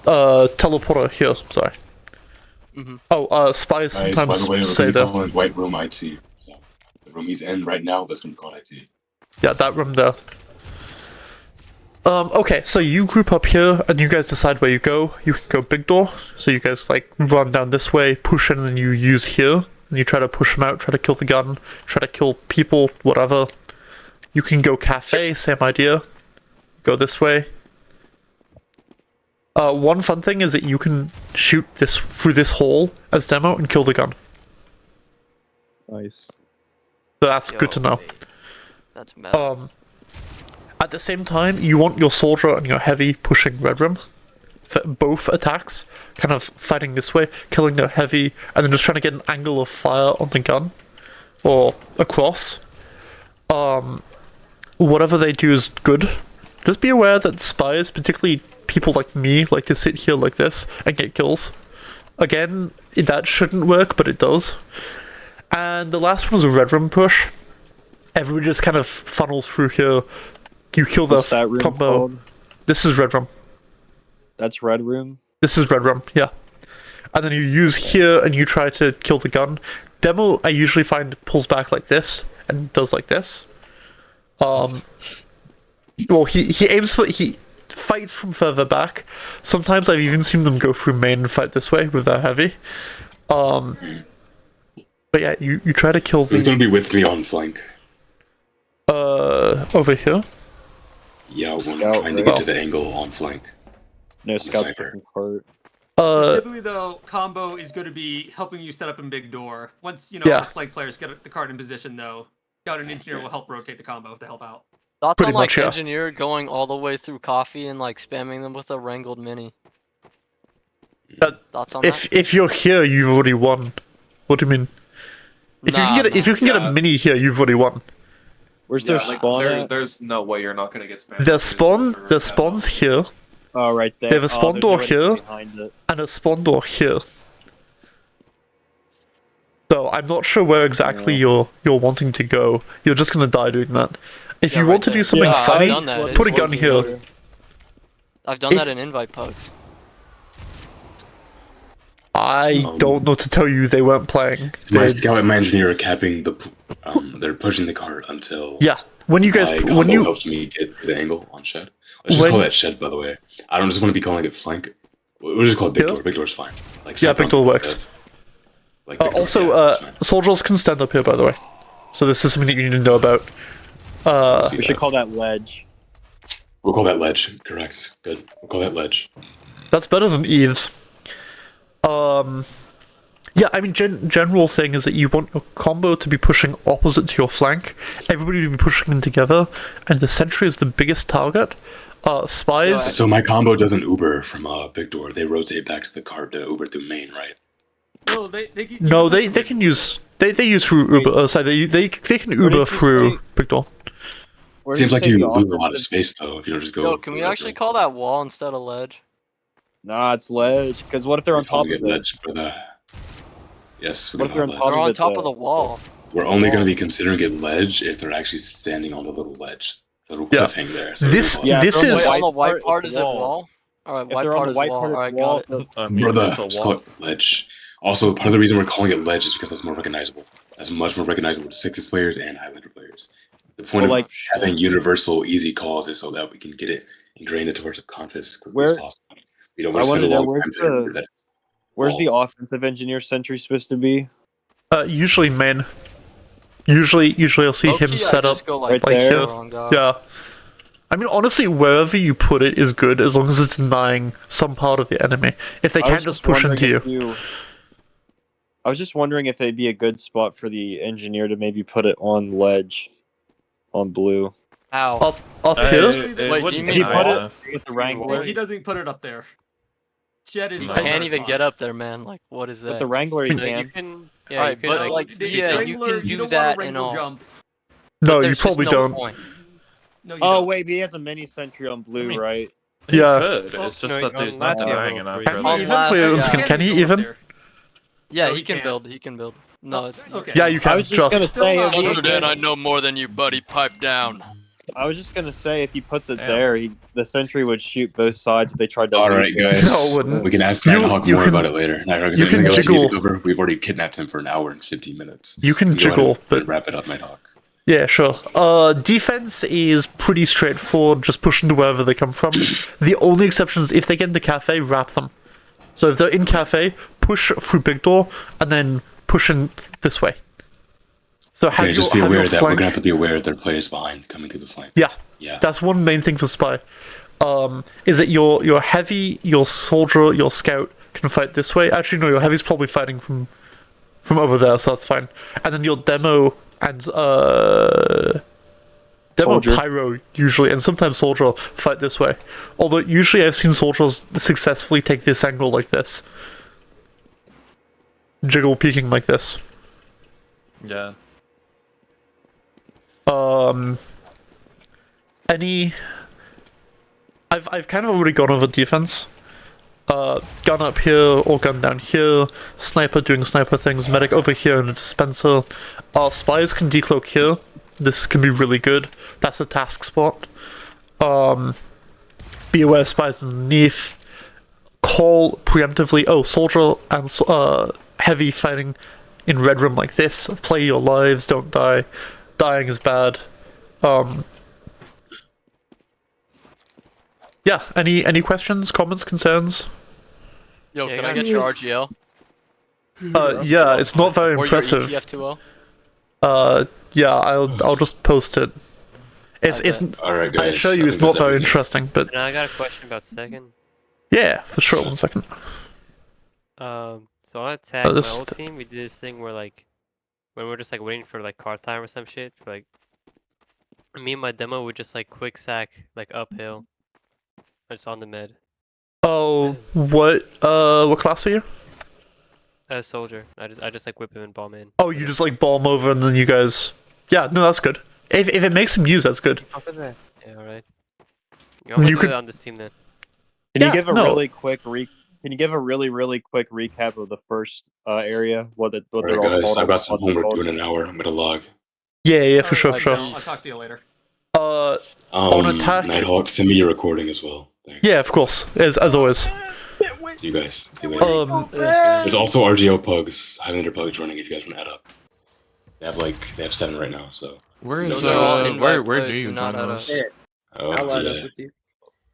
teleporter here. Sorry. Mhm. Oh, spies Guys, by sometimes the way, we're say gonna be that. calling white room IT. So the room he's in right now, that's gonna be called IT. Yeah, that room there. Okay, so you group up here, and you guys decide where you go. You can go big door, so you guys like run down this way, push in, and you use here, and you try to push them out, try to kill the gun, try to kill people, whatever. You can go cafe, same idea. Go this way. One fun thing is that you can shoot this through this hole as demo and kill the gun. Nice. So that's good to know. That's meta. At the same time, you want your soldier and your heavy pushing red room. For both attacks, kind of fighting this way, killing the heavy, and then just trying to get an angle of fire on the gun. Or across. Whatever they do is good. Just be aware that spies, particularly people like me, like to sit here like this and get kills. Again, that shouldn't work, but it does. And the last one was a red room push. Everybody just kind of funnels through here. You kill the What's that room combo. called? This is red room. That's red room? This is red room, yeah. And then you use here and you try to kill the gun. Demo, I usually find, pulls back like this and does like this. Well, he aims for, he fights from further back. Sometimes I've even seen them go through main and fight this way with their heavy. But yeah, you try to kill the... Who's gonna be with me on flank? Over here. Yeah, when Scout, I'm trying to right? get to the angle on flank. No, Scout's sniper. taking part. Typically, though, combo is going to be helping you set up in big door. Once, you know, Yeah. flank players get the card in position, though, Scout and Engineer will help rotate the combo to help out. Thoughts Pretty on like much, yeah. engineer going all the way through coffee and like spamming them with a wrangled mini? Thoughts on that? If you're here, you've already won. What do you mean? If you can get if you can get a Yeah. mini here, you've already won. Where's their Yeah, like, spawn at? there's no way you're not gonna get spammed. The with spawn, silver the and spawn's ammo. here, Oh, right there. They have a spawn there's door nobody here. Behind it. and a spawn door here. So I'm not sure where exactly you're wanting to go. You're just gonna die doing that. If Yeah, you right want to do there. something Yeah, I've funny, done that. put a It's gun working. here. I've done that in invite pugs. I don't know to tell you they weren't playing. My They- scout and my engineer are capping the. They're pushing the cart until. yeah, when you guys my when combo you helps me get to the angle on shed. Let's just call that shed, by the way. I don't just want to be calling it flank. We'll just call it big Yeah. door. Big door's fine. Like Yeah, side big door down, works. that's- Like big door, also yeah, that's fine. soldiers can stand up here, by the way. So this is something that you need to know about. See We should that. call that ledge. We'll call that ledge. Correct. Good. We'll call that ledge. That's better than eaves. Yeah, I mean, general thing is that you want your combo to be pushing opposite to your flank, everybody to be pushing in together, and the sentry is the biggest target. Spies... So my combo doesn't Uber from big door. They rotate back to the cart to Uber through main, right? No, they No, they can use... They use through Uber... sorry, they can did Uber you through say- big door. Where Seems did like say you the lose a lot of offensive- space though if you don't just go. Yo, can we actually call that wall instead of ledge? Nah, it's ledge. Because what if they're on top of it? ledge, brother. Yes, we What if can they're call on that. top They're of on it, top though? of the wall. We're only going to be considering it ledge if they're actually standing on the little ledge, the little Yeah. cliffhanger there. So This- we call it- this if they're on is- the Wait, on the white part, part it's is it wall? Alright, If white they're on part the is white wall. part, it's Alright, wall. got it. I mean, Brother, it's a just call wall. it ledge. Also, part of the reason we're calling it ledge is because that's more recognizable. That's much more recognizable to Sixes players and Highlander players. The point of like- having universal easy calls is so that we can get it ingrained into our subconscious as quickly as Where- possible. We don't I want to wanna spend a know long where's time to the- remember that. Where's the wall. offensive engineer sentry supposed to be? Usually main. Usually I'll see him Low-key, I set up just go right like like there. here. wrong guy. Yeah. I mean, honestly, wherever you put it is good as long as it's denying some part of the enemy. If they I can't was just push into wondering you. if I was just wondering if it'd be a good spot for the engineer to maybe put it on ledge, on blue. Ow. Up Uh, here? it Wait, do wouldn't you be mean high wall? enough. With the No, Wrangler, he doesn't put it up there. Shed is You No. the can't better even spot. get up there, man. Like, what is with that? the Wrangler, he No, can. You can, yeah, Alright, you can but, like, like, the yeah, you Wrangler, can do don't that want and a all. Wrangler jump. But No, you there's just probably no don't. point. No, you Oh don't. wait, but he has a mini sentry on blue, I mean- right? You Yeah. could. Well, It's just no, that there's on not last denying level, enough. can for he them. even last- play yeah. can he go up even? there. Yeah, No, he he can can't. build. He can build. No, it's... Okay. Yeah, you I can was just gonna just. say, if Still he- not Dan, I know more than you, buddy. Pipe down. I was just gonna say if he puts it Damn. there, the sentry would shoot both sides if they tried to. All leave right, it. guys. No, it wouldn't. We can ask You- Nighthawk you more can- about it later. Nighthawk, is you there anything can else you need to jiggle. cover? We've already kidnapped him for an hour and 15 minutes. You can Go ahead jiggle, and but wrap it up, Nighthawk. yeah, sure. Defense is pretty straightforward, just push into wherever they come from. The only exception is if they get into cafe, wrap them. So if they're in cafe, push through big door, and then push in this way. So have Okay, just be have your aware that we're flank. gonna have to be aware there are players behind coming through the flank. Yeah, Yeah. that's one main thing for spy. Is that your heavy, your soldier, your scout can fight this way. Actually, no, your heavy's probably fighting from over there, so that's fine. And then your demo and demo Soldier. pyro usually, and sometimes soldier fight this way. Although usually I've seen soldiers successfully take this angle like this, jiggle peeking like this. Yeah. Any. I've kind of already gone over defense. Gun up here or gun down here, sniper doing sniper things, medic over here in a dispenser. Spies can decloak here. This can be really good. That's a task spot. Be aware of spies underneath. Call preemptively. Oh, soldier and heavy fighting in red room like this. Play your lives, don't die. Dying is bad. Yeah, any questions, comments, concerns? Yo, Yeah, can you I got- get your RGL? Yeah, it's not very Or impressive. your ETF2L? Yeah, I'll just post it. It's All right, I guys. assure you, I it's think not that's very everything. interesting, but And I got a question about second. yeah, for sure. 1 second. So on attack, my this- old team, we did this thing where like, when we're just like waiting for like car time or some shit, for, like, me and my demo would just like quick sack like uphill, just on the mid. Oh, what class are you? As soldier, I just like whip him and bomb in. Oh, you just like bomb over and then you guys. Yeah, no, that's good. If it makes him use, that's good. Yeah, alright. I'm gonna You do could- it on this team then. Can Yeah, you give a no. really quick Can you give a really quick recap of the first area? What All they're right, all guys. called? I've got some what they're homework called? due in an hour. I'm gonna log. Yeah, for sure, for Alright, sure. I'll talk to you later. On attack. Nighthawk, send me your recording as well. Thanks. Yeah, of course, as always. See you guys. See you later. Um, There's also RGO pugs, Highlander pugs running if you guys want to add up. They have 7 right now, so. Where is Those are all where invite do plays, you do not join add those? up. Oh, I'll add yeah. up with you.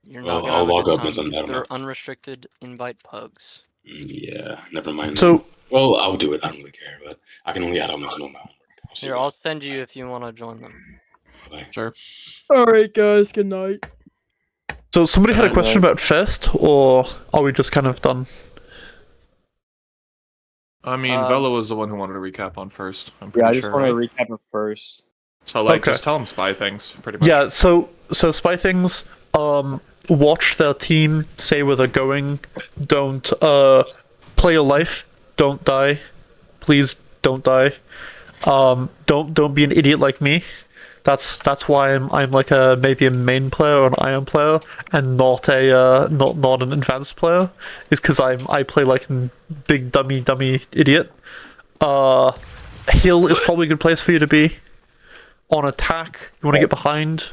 You're Well, not gonna I'll have a log good up once time. I'm done. They're unrestricted invite pugs. Yeah, never mind. So Well, I'll do it. I don't really care, but I can only add up once I'm done my homework. I'll see Here, you I'll guys. send you if you want to join them. Bye. Sure. Alright, guys, good night. So somebody had a I question know. about Fest, or are we just kind of done? I mean, Vela was the one who wanted to recap on first. I'm pretty Yeah, I just sure, want to right? recap it first. So like, Okay. just tell him spy things, pretty much. Yeah, so spy things, watch their team, say where they're going, don't play your life, don't die. Please don't die. Don't be an idiot like me. That's why I'm like maybe a main player or an iron player and not a not an advanced player. Is because I play like a big dummy idiot. Hill is probably a good place for you to be. On attack, you want to get behind,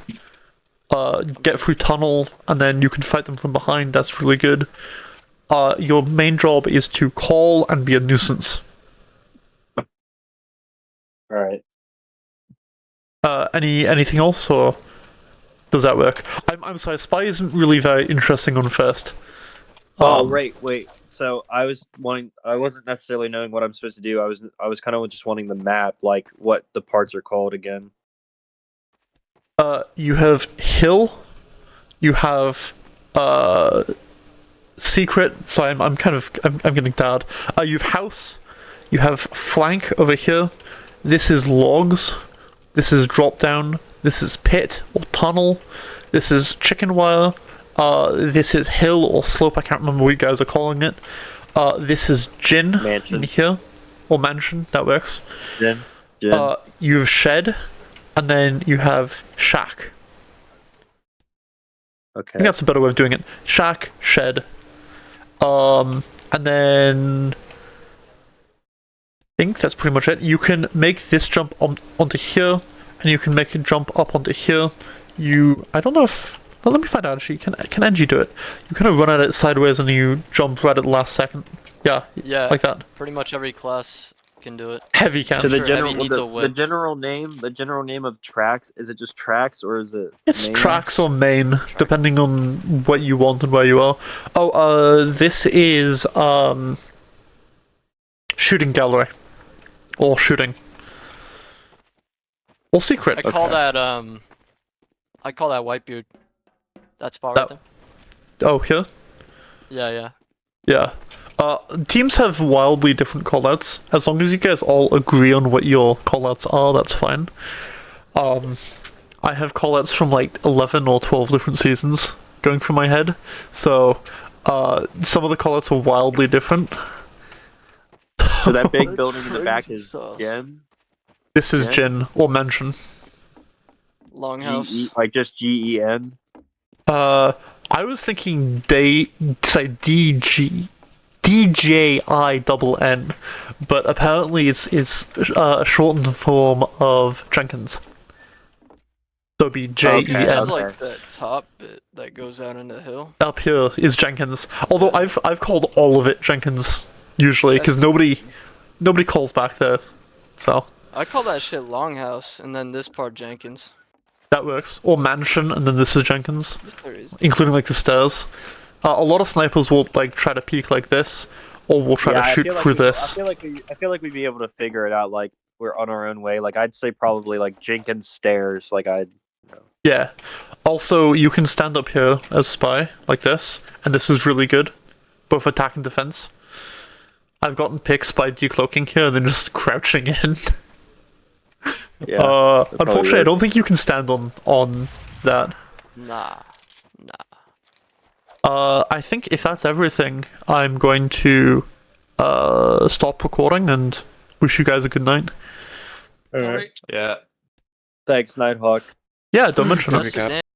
get through tunnel, and then you can fight them from behind. That's really good. Your main job is to call and be a nuisance. All right. Anything else, or does that work? I'm sorry, spy isn't really very interesting on first. Oh, wait. So I wasn't necessarily knowing what I'm supposed to do. I was kind of just wanting the map, like what the parts are called again. You have hill, you have secret. So I'm getting tired. You have house, you have flank over here. This is logs. This is drop down. This is pit or tunnel. This is chicken wire. This is hill or slope. I can't remember what you guys are calling it. This is gin Mansion. in here, or mansion. That works. Gin. You have shed, and then you have shack. I Okay. think that's a better way of doing it. Shack, shed. And then I think that's pretty much it. You can make this jump onto here, and you can make a jump up onto here. I don't know if. Well, let me find out actually. Can NG do it? You kind of run at it sideways and you jump right at the last second. Yeah, Yeah, like that. pretty much every class can do it. Heavy can. So the Sure, general Heavy needs a the whip. general name of tracks, is it just tracks or is it It's main? tracks or main, depending on what you want and where you are. Oh, this is shooting gallery or shooting. All secret. I call okay. that Whitebeard. That spot right That- there. Oh, here? Yeah. Yeah. Teams have wildly different callouts. As long as you guys all agree on what your callouts are, that's fine. I have callouts from like 11 or 12 different seasons going through my head, so some of the callouts are wildly different. So that big That's building in the back crazy is sauce. Gen? This is Yeah. Gin or Mansion. Longhouse. Like just GEN? I was thinking say DJINN, but apparently it's a shortened form of Jenkins. So it'd be Jenkins JEN. is okay. like that top bit that goes out into the hill. Up here is Jenkins. Although Yeah. I've called all of it Jenkins usually because That's- nobody calls back there, so I call that shit Longhouse, and then this part Jenkins. that works. Or Mansion, and then this is Jenkins, This part is- including like the stairs. A lot of snipers will like try to peek like this, or will try to I shoot feel like through I this. feel like we'd be able to figure it out. Like we're on our own way. Like I'd say probably like Jenkins stairs. Like I'd. Yeah. Also, you can stand up here as spy like this, and this is really good, both attack and defense. I've gotten picks by decloaking here and then just crouching in. Yeah. Unfortunately, I work. don't think you can stand on that. Nah. I think if that's everything, I'm going to stop recording and wish you guys a good night. All right. Yeah. Thanks, Nighthawk. Yeah, don't mention it. That's it,